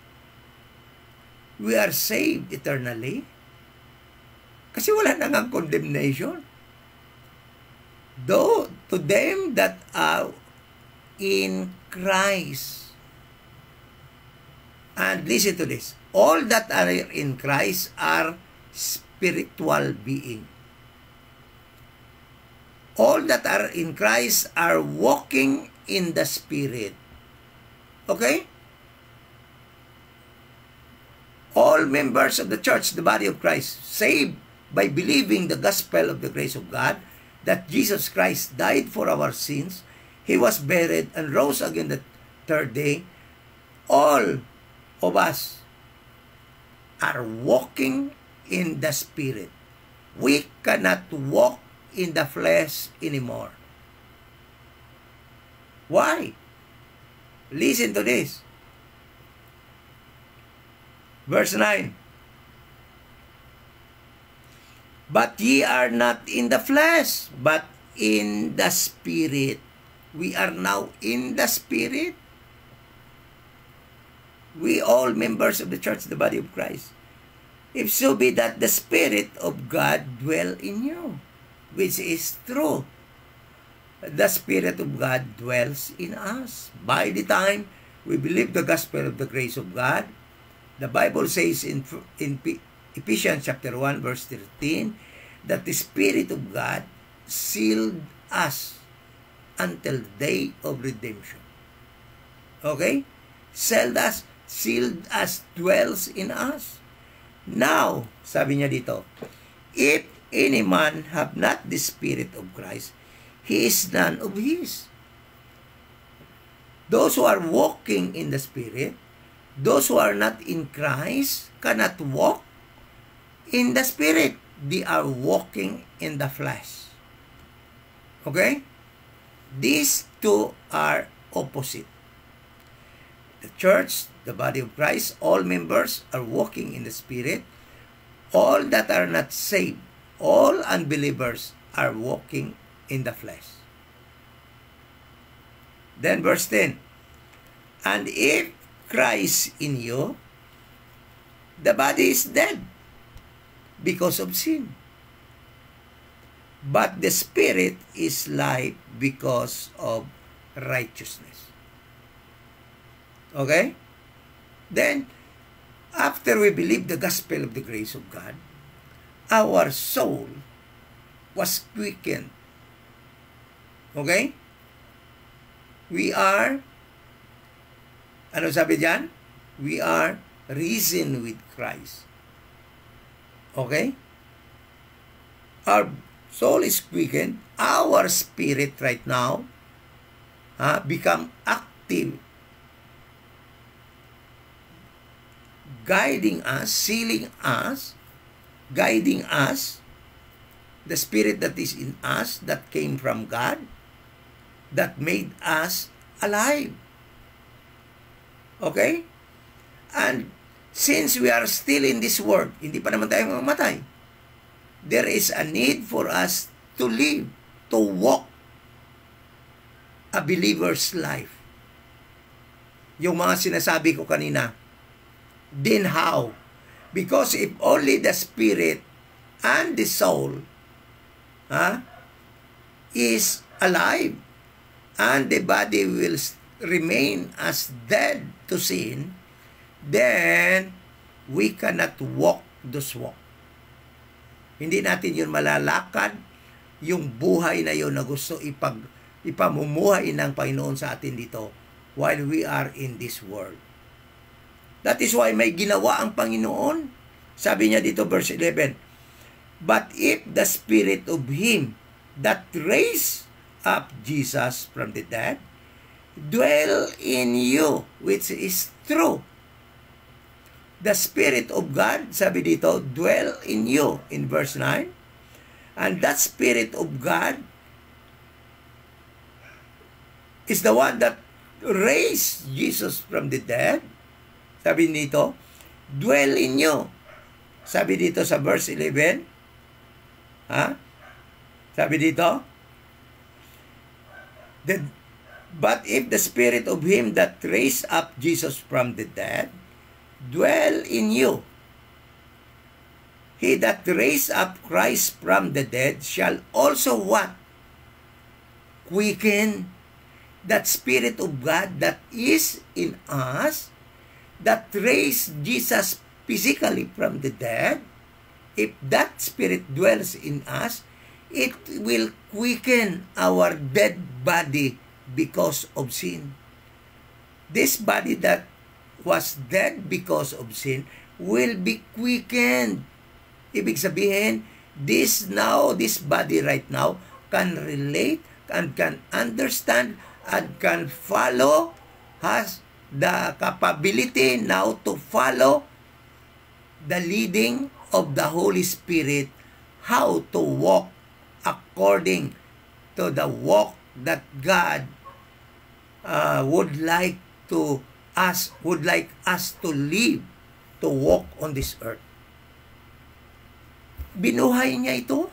We are saved eternally. Kasi wala na nga condemnation. Though to them that are in Christ. And listen to this. All that are in Christ are spiritual being. All that are in Christ are walking in the Spirit. Okay? All members of the church, the body of Christ, saved by believing the gospel of the grace of God, that Jesus Christ died for our sins, He was buried and rose again the third day. All of us are walking in the Spirit. We cannot walk in the flesh anymore. Why? Listen to this. Verse 9. But ye are not in the flesh, but in the Spirit. We are now in the Spirit. We all members of the church, the body of Christ. If so be that the Spirit of God dwell in you, which is true. The Spirit of God dwells in us. By the time we believe the gospel of the grace of God, the Bible says in Ephesians chapter 1 verse 13 that the Spirit of God sealed us until the day of redemption. Okay? Sealed us, dwells in us. Now, sabi niya dito, if any man have not the Spirit of Christ, he is none of his. Those who are walking in the Spirit, those who are not in Christ, cannot walk in the Spirit. They are walking in the flesh. Okay? These two are opposite. The church, the body of Christ, all members are walking in the Spirit. All that are not saved, all unbelievers are walking in the flesh. Then verse 10. And if Christ in you, the body is dead because of sin. But the Spirit is life because of righteousness. Okay? Then, after we believe the gospel of the grace of God, our soul was quickened. Okay? We are, ano sabi diyan? We are risen with Christ. Okay? Our soul is quickened. Our spirit right now become active, guiding us, sealing us, guiding us. The Spirit that is in us, that came from God, that made us alive. Okay? And since we are still in this world, hindi pa naman tayo mamatay, there is a need for us to live, to walk a believer's life. Yung mga sinasabi ko kanina, then how? Because if only the Spirit and the soul is alive, and the body will remain as dead to sin, then we cannot walk this walk. Hindi natin yun malalakad, yung buhay na yun na gusto ipamumuhay ng Panginoon sa atin dito while we are in this world. That is why may ginawa ang Panginoon. Sabi niya dito verse 11, but if the Spirit of Him that raised up Jesus from the dead dwell in you, which is true. The Spirit of God, sabi dito, dwell in you in verse 9. And that Spirit of God is the one that raised Jesus from the dead. Sabi dito, dwell in you. Sabi dito sa verse 11, sabi dito, The, but if the Spirit of him that raised up Jesus from the dead dwell in you, he that raised up Christ from the dead shall also what? Quicken that Spirit of God that is in us, that raised Jesus physically from the dead. If that Spirit dwells in us, it will quicken our dead body because of sin. This body that was dead because of sin will be quickened. Ibig sabihin, this body right now can relate and can understand and can follow, has the capability now to follow the leading of the Holy Spirit, how to walk according to the walk that God would like us to live, to walk on this earth. Binuhay niya ito.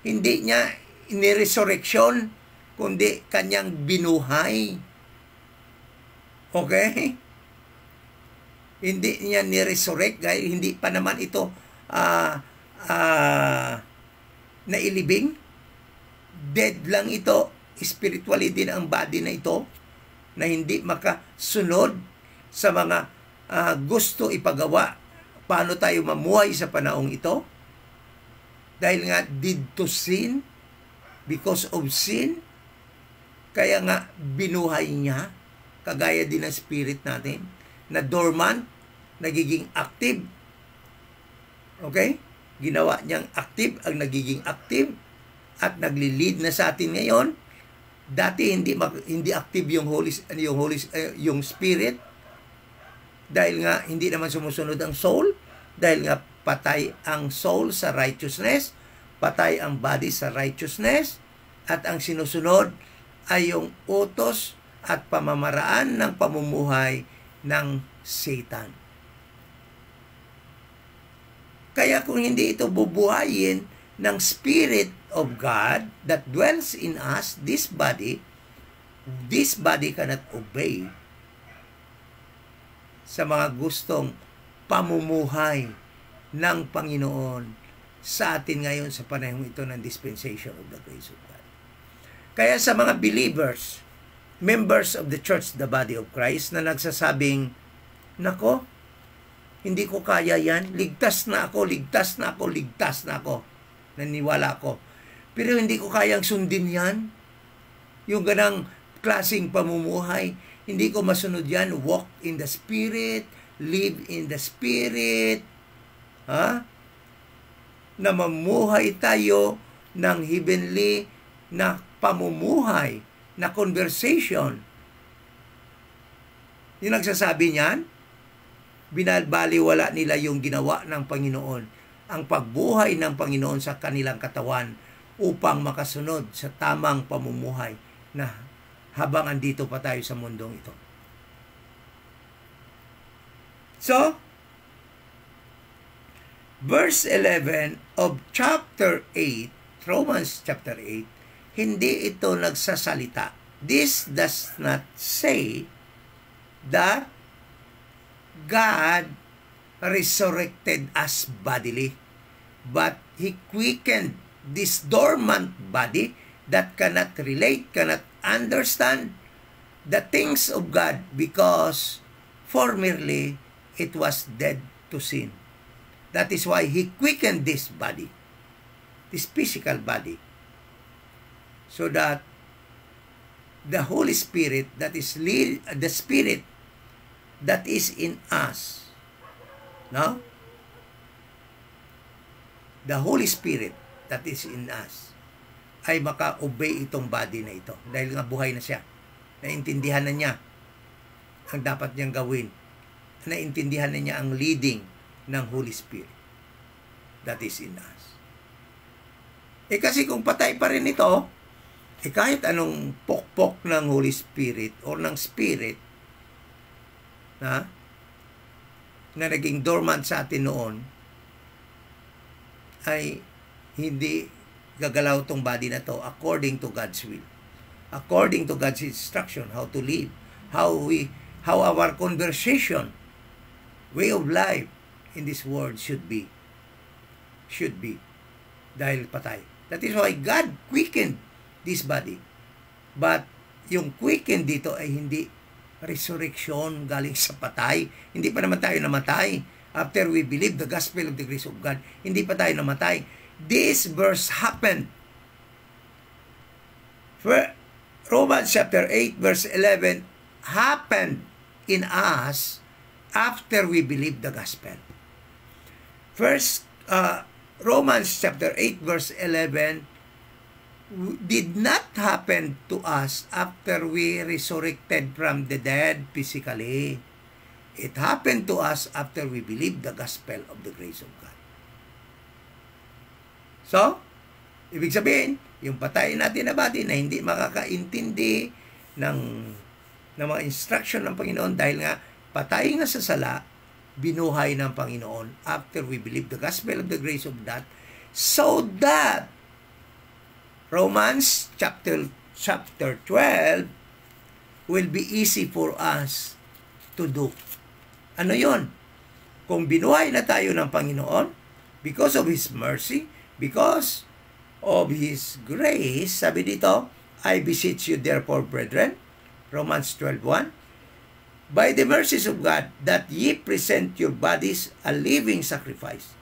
Hindi niya iniresurrection, kundi kanyang binuhay. Okay? Hindi niya ni-resurrect, hindi pa naman ito nailibing. Dead lang ito. Spiritually din ang body na ito, na hindi makasunod sa mga gusto ipagawa. Paano tayo mamuhay sa panahong ito? Dahil nga did to sin, because of sin, kaya nga binuhay niya, kagaya din ng spirit natin, na dormant, nagiging active. Okay? Ginawa niyang active, ang nagiging active, at nagli-lead na sa atin ngayon. Dati hindi active yung spirit, dahil nga hindi naman sumusunod ang soul, dahil nga patay ang soul sa righteousness, patay ang body sa righteousness, at ang sinusunod ay yung utos at pamamaraan ng pamumuhay ng Satan. Kaya kung hindi ito bubuhayin ng Spirit of God that dwells in us, this body cannot obey sa mga gustong pamumuhay ng Panginoon sa atin ngayon sa panahon ito ng dispensation of the grace of God. Kaya sa mga believers, members of the church, the body of Christ, na nagsasabing, nako, hindi ko kaya yan, ligtas na ako, naniwala ako. Pero hindi ko kayang sundin yan. Yung ganang klaseng pamumuhay, hindi ko masunod yan. Walk in the Spirit, live in the Spirit, na mamuhay tayo ng heavenly na pamumuhay, na conversation. Yung nagsasabi niyan, binabaliwala nila yung ginawa ng Panginoon, ang pagbuhay ng Panginoon sa kanilang katawan upang makasunod sa tamang pamumuhay na habang andito pa tayo sa mundong ito. So, verse 11 of chapter 8, Romans chapter 8, hindi ito nagsasalita. This does not say that God resurrected us bodily, but He quickened this dormant body that cannot relate, cannot understand the things of God because formerly it was dead to sin. That is why He quickened this body, this physical body, so that the Holy Spirit, that is the Spirit that is in us, no? The Holy Spirit that is in us ay maka-obey itong body na ito dahil nga buhay na siya. Naintindihan na niya ang dapat niyang gawin. Naintindihan na niya ang leading ng Holy Spirit that is in us. Kasi kung patay pa rin ito, kahit anong pokpok ng Holy Spirit or ng Spirit na naging dormant sa atin noon, ay hindi gagalaw tong body na to according to God's will. according to God's instruction, how to live, how our conversation, way of life in this world should be. Dahil patay. That is why God quickened this body. But yung quicken dito ay hindi resurrection galing sa patay. Hindi pa naman tayo namatay. After we believe the gospel of the grace of God, hindi pa tayo namatay. This verse happened. Romans chapter 8 verse 11 happened in us after we believe the gospel. Romans chapter 8 verse 11 did not happen to us after we resurrected from the dead physically. It happened to us after we believed the gospel of the grace of God. So, ibig sabihin, yung patay natin na body na hindi makakaintindi ng mga instruction ng Panginoon dahil nga patay nga sa sala, binuhay ng Panginoon after we believe the gospel of the grace of God, so that Romans chapter 12 will be easy for us to do. Ano yon? Kung binuhay na tayo ng Panginoon, because of His mercy, because of His grace, sabi dito, I beseech you therefore, brethren, Romans 12:1, by the mercies of God, that ye present your bodies a living sacrifice,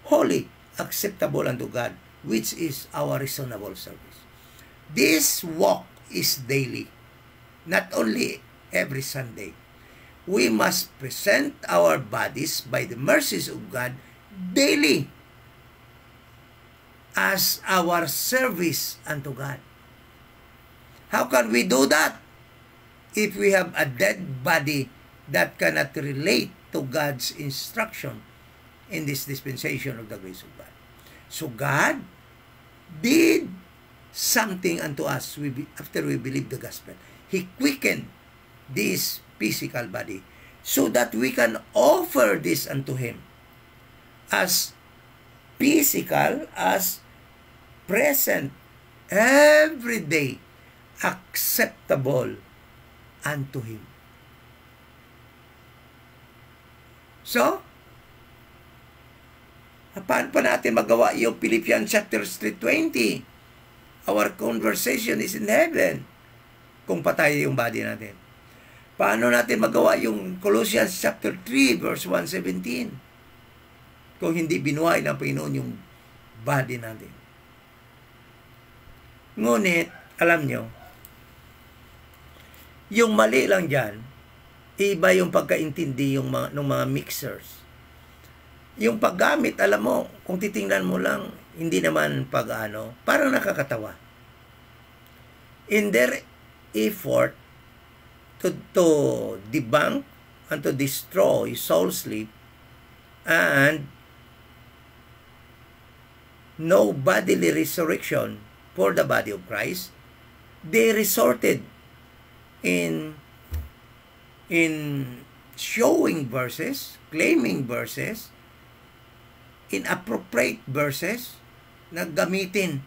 holy, acceptable unto God, which is our reasonable service. This walk is daily, not only every Sunday. We must present our bodies by the mercies of God daily as our service unto God. How can we do that if we have a dead body that cannot relate to God's instruction in this dispensation of the grace of God? So God did something unto us after we believe the gospel. He quickened this physical body so that we can offer this unto Him as physical, as present, every day, acceptable unto Him. So, paano pa natin magawa yung Philippians chapter 3:20? Our conversation is in heaven kung patay yung body natin. Paano natin magawa yung Colossians chapter 3 verse 1:17 kung hindi binuhay ng Panginoon yung body natin? Ngunit, alam nyo, yung mali lang dyan, iba yung pagkaintindi ng mga mixers. Yung paggamit, alam mo, kung titingnan mo lang, hindi naman parang nakakatawa. In their effort to debunk and to destroy soul sleep and no bodily resurrection for the body of Christ, they resorted in showing verses, claiming verses, inappropriate verses na gamitin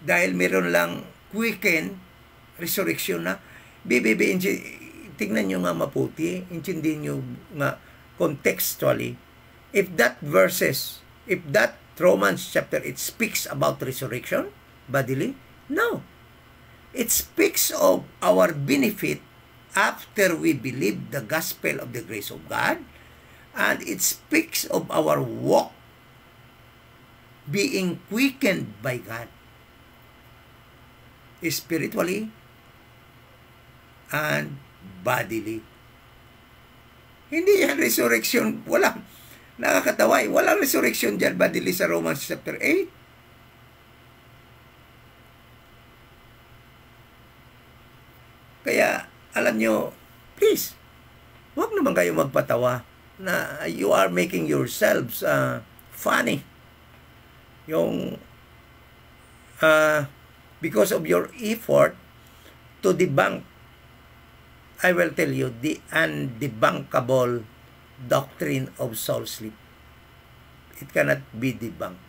dahil meron lang quicken, resurrection na. Tingnan nyo nga maputi, intindihin nyo nga contextually, if that Romans chapter, it speaks about resurrection, bodily, no. It speaks of our benefit after we believe the gospel of the grace of God, and it speaks of our walk being quickened by God, spiritually, and bodily. Hindi yan resurrection. Walang, nakakatawa eh. Walang resurrection dyan bodily sa Romans chapter 8. Kaya, alam nyo, please, huwag naman kayo magpatawa na you are making yourselves funny. Yung, because of your effort to debunk, I will tell you, the undebunkable doctrine of soul sleep. It cannot be debunked.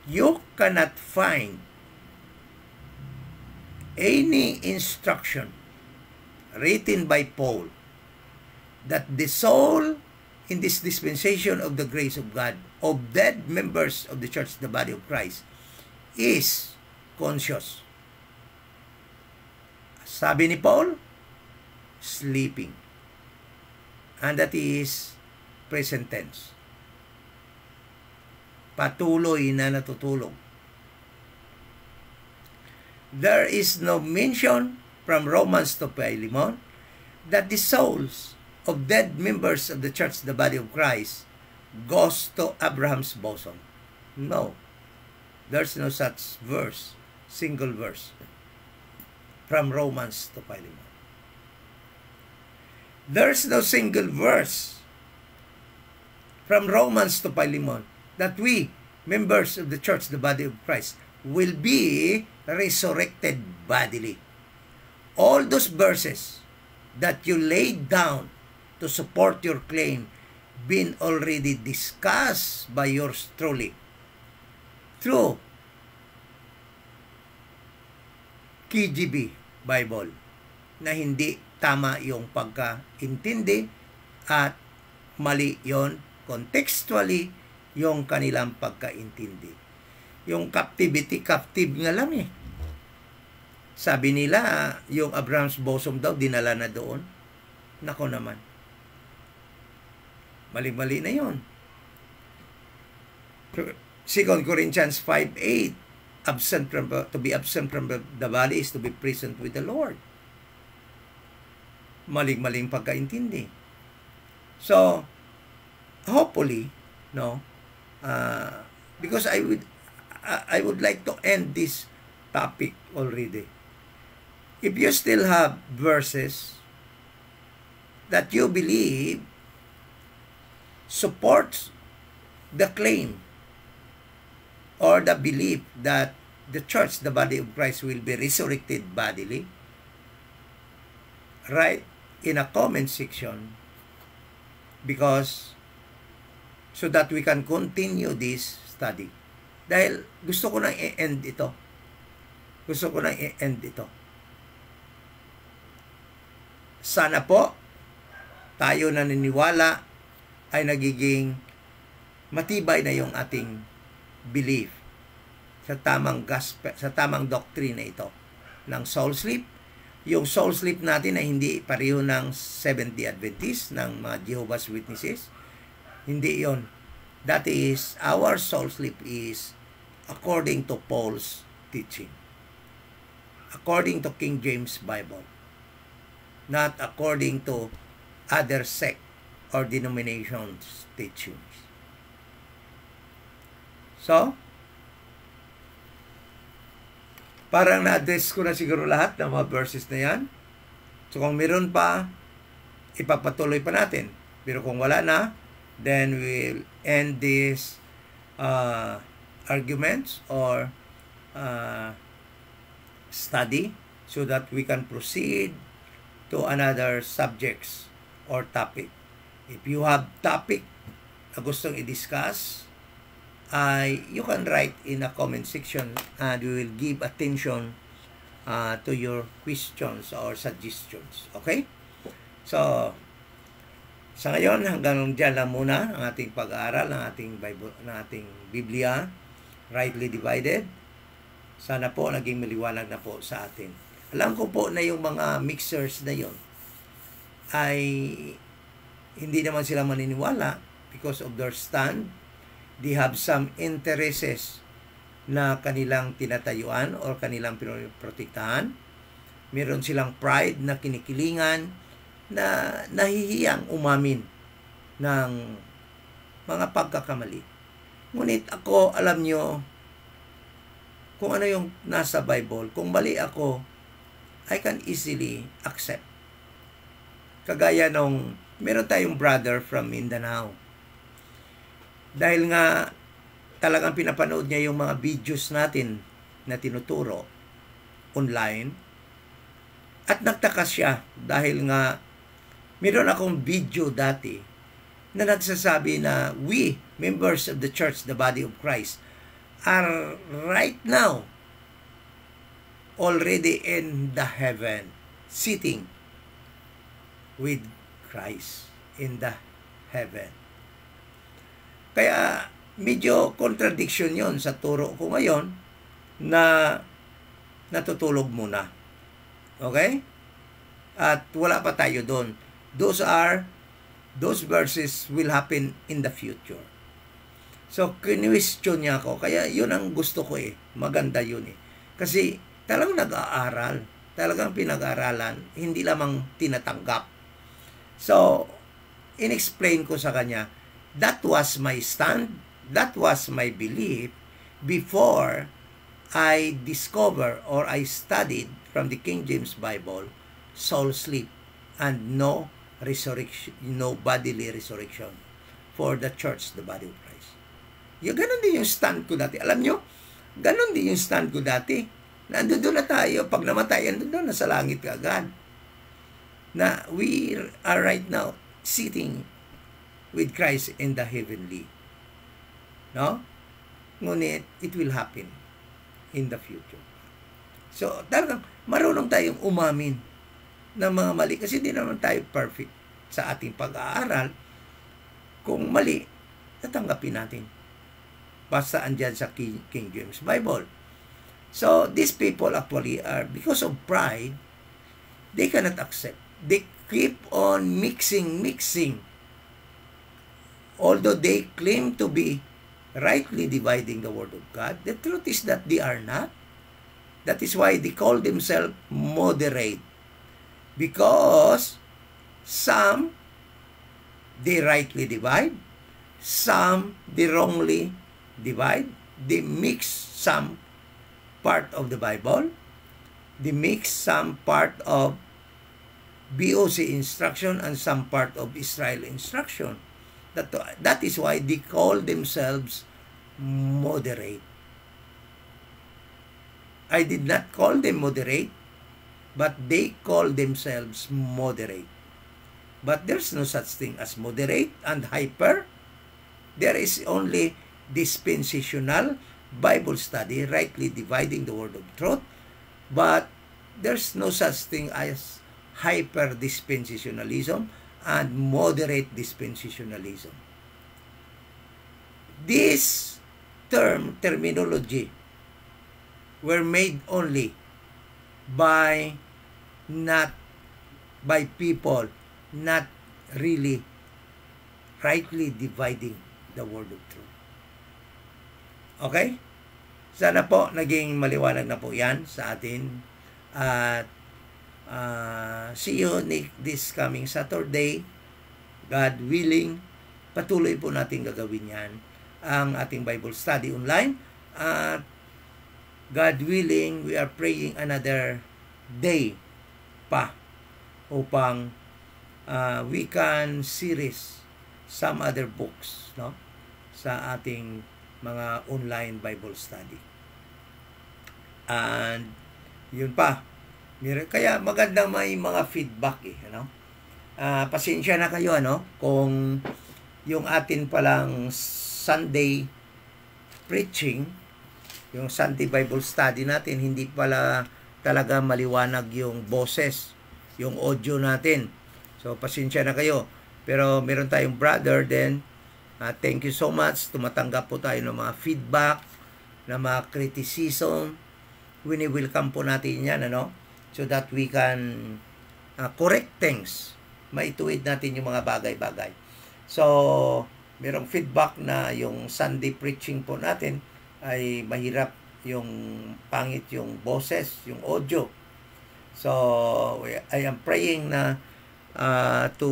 You cannot find any instruction written by Paul that the soul in this dispensation of the grace of God of dead members of the church, the body of Christ, is conscious. Sabi ni Paul, sleeping. And that is present tense. Patuloy na natutulog. There is no mention from Romans to Philemon that the souls of dead members of the church, the body of Christ, goes to Abraham's bosom. No. There's no such verse, single verse, from Romans to Philemon. There's no single verse from Romans to Philemon that we, members of the church, the body of Christ, will be resurrected bodily. All those verses that you laid down to support your claim been already discussed by yours truly through KJV Bible na hindi tama yung pagkaintindi at mali yon contextually yung kanilang pagkaintindi. Yung captive nga lang eh. Sabi nila, yung Abraham's bosom daw, dinala na doon. Nako naman. Mali-mali na yon. 2 Corinthians 5:8, to be absent from the body is to be present with the Lord. Maling-maling pagkaintindi. So, hopefully, no, because I would like to end this topic already. If you still have verses that you believe supports the claim or the belief that the church, the body of Christ, will be resurrected bodily, write in a comment section, because so that we can continue this study. Dahil gusto ko nang i-end ito. Sana po tayo naniniwala ay nagiging matibay na yung ating belief sa tamang gospel, sa tamang doctrine na ito ng soul sleep. Yung soul sleep natin ay hindi pareho ng Seventh Day Adventist, ng mga Jehovah's Witnesses. Hindi yon. That is, our soul sleep is according to Paul's teaching. According to King James Bible. Not according to other sect or denominations teachings. So, parang na-address ko na siguro lahat ng mga verses na yan. So, kung meron pa, ipapatuloy pa natin. Pero kung wala na, then we'll end this arguments or study so that we can proceed to another subjects or topic. If you have topic na gustong i-discuss, you can write in a comment section and we will give attention to your questions or suggestions. Okay? So, sa ngayon, hanggang dyan lang muna ang ating pag-aaral ng ating Bible, ng ating Biblia, rightly divided. Sana po naging maliwanag na po sa atin. Alam ko po na yung mga mixers na yon ay hindi naman sila maniniwala because of their stand. They have some interests na kanilang tinatayuan or kanilang pinoprotektahan. Meron silang pride na kinikilingan na nahihiyang umamin ng mga pagkakamali. Ngunit ako, alam nyo, kung ano yung nasa Bible, kung mali ako, I can easily accept. Kagaya nung meron tayong brother from Mindanao. Dahil nga talagang pinapanood niya yung mga videos natin na tinuturo online. At nagtaka siya dahil nga meron akong video dati na nagsasabi na we, members of the church, the body of Christ, are right now already in the heaven, sitting with Christ in the heaven. Kaya medyo contradiction yon sa turo ko ngayon na natutulog muna. Okay? At wala pa tayo doon. Those verses will happen in the future. So, kinwestiyon niya ako. Kaya yun ang gusto ko eh. Maganda yun eh. Kasi talagang nag-aaral. Talagang pinag-aaralan. Hindi lamang tinatanggap. So, in-explain ko sa kanya, that was my stand, that was my belief before I discovered or I studied from the King James Bible, soul sleep and no resurrection, no bodily resurrection for the church, the body of Christ. Yung ganun din yung stand ko dati. Alam nyo, ganun din yung stand ko dati. Nandun na tayo. Pag namatay, nandun na sa langit ka agad. Na we are right now sitting with Christ in the heavenly. No? Ngunit, it will happen in the future. So, talagang marunong tayong umamin ng mga mali. Kasi di naman tayo perfect sa ating pag-aaral. Kung mali, tatanggapin natin. Basta andyan sa King James Bible. So, these people actually are, because of pride, they cannot accept. They keep on mixing. Although they claim to be rightly dividing the Word of God, the truth is that they are not. That is why they call themselves moderate. Because some, they rightly divide. Some, they wrongly divide. They mix some part of the Bible. They mix some part of BOC instruction and some part of Israel instruction. That is why they call themselves moderate. I did not call them moderate, but they call themselves moderate. But there's no such thing as moderate and hyper. There is only dispensational Bible study, rightly dividing the word of truth. But there's no such thing as hyper dispensationalism and moderate dispensationalism. This terminology were made only by people not really rightly dividing the word of truth. Okay? Sana po naging maliwanag na po yan sa atin. At see you this coming Saturday. God willing, patuloy po natin gagawin yan. Ang ating Bible study online. At God willing, we are praying another day pa upang we can series some other books, no, sa ating mga online Bible study. And yun pa, kaya maganda may mga feedback eh, ano? Pasensya na kayo, ano, kung yung atin palang Sunday preaching, yung Sunday Bible study natin, hindi pala talaga maliwanag yung boses, yung audio natin. So, pasensya na kayo. Pero meron tayong brother then, thank you so much. Tumatanggap po tayo ng mga feedback, ng mga criticism. Wini-welcome po natin yan, ano? So that we can correct things. Maituwid natin yung mga bagay-bagay. So, merong feedback na yung Sunday preaching po natin ay mahirap yung pangit yung boses, yung audio. So, I am praying na to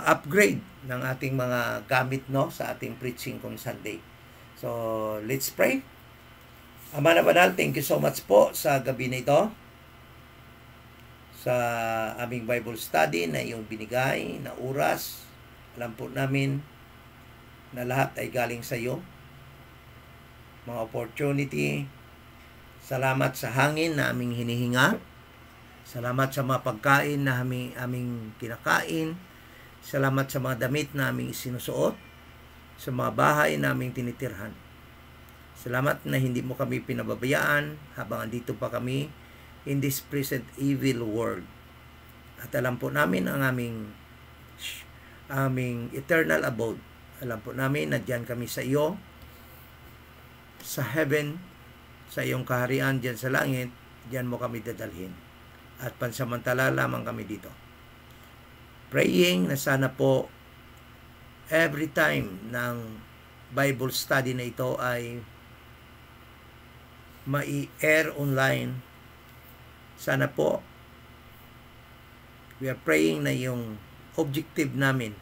upgrade ng ating mga gamit, no, sa ating preaching kung Sunday. So, let's pray. Ama na Banal, thank you so much po sa gabi na ito, sa aming Bible study na iyong binigay na oras. Alam po namin na lahat ay galing sa iyo. Mga opportunity. Salamat sa hangin na aming hinihinga. Salamat sa mga pagkain na aming kinakain. Salamat sa mga damit na aming isinusuot. Sa mga bahay na aming tinitirhan. Salamat na hindi mo kami pinababayaan habang andito pa kami in this present evil world. At alam po namin ang aming eternal abode. Alam po namin na diyan kami sa iyo, sa heaven, sa iyong kaharian diyan sa langit, diyan mo kami dadalhin. At pansamantala lamang kami dito. Praying na sana po every time ng Bible study na ito ay mai-air online. Sana po we are praying na yung objective namin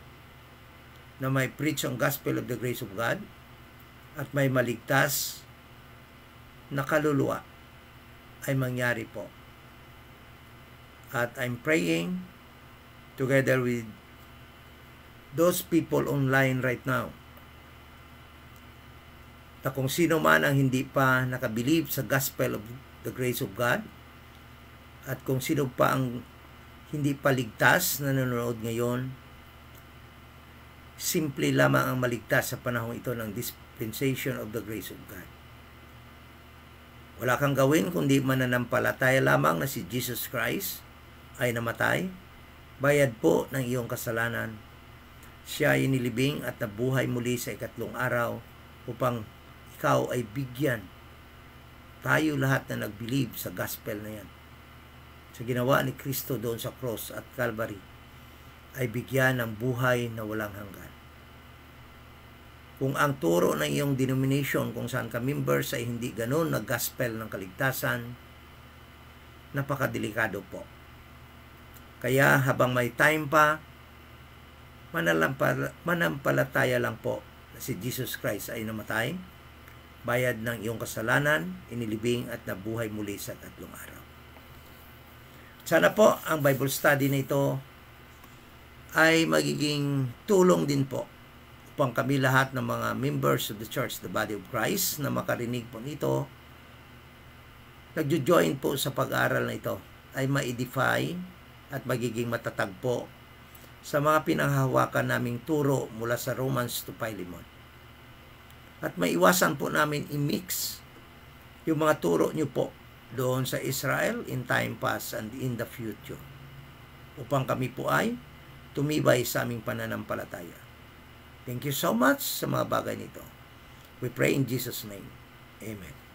na may preach ang gospel of the grace of God at may maligtas na kaluluwa ay mangyari po. At I'm praying together with those people online right now na kung sino man ang hindi pa nakabelieve sa gospel of the grace of God at kung sino pa ang hindi pa ligtas na nanonood ngayon, simple lamang ang maligtas sa panahon ito ng dispensation of the grace of God. Wala kang gawin kundi mananampalataya lamang na si Jesus Christ ay namatay, bayad po ng iyong kasalanan. Siya ay inilibing at nabuhay muli sa ikatlong araw upang ikaw ay bigyan. Tayo lahat na nag-believe sa gospel na yan, sa ginawa ni Kristo doon sa cross at Calvary, ay bigyan ng buhay na walang hanggan. Kung ang turo ng iyong denomination kung saan ka members ay hindi ganun na gospel ng kaligtasan, napakadelikado po. Kaya habang may time pa, manampalataya lang po na si Jesus Christ ay namatay, bayad ng iyong kasalanan, inilibing at nabuhay muli sa tatlong araw. Sana po ang Bible study na ito ay magiging tulong din po upang kami lahat ng mga members of the church, the body of Christ, na makarinig po nito, nagjo-join po sa pag-aaral na ito, ay ma-edify at magiging matatag po sa mga pinanghahawakan naming turo mula sa Romans to Philemon. At maiwasan po namin i-mix yung mga turo nyo po doon sa Israel in time past and in the future, upang kami po ay tumibay sa aming pananampalataya. Thank you so much sa mga bagay nito. We pray in Jesus' name. Amen.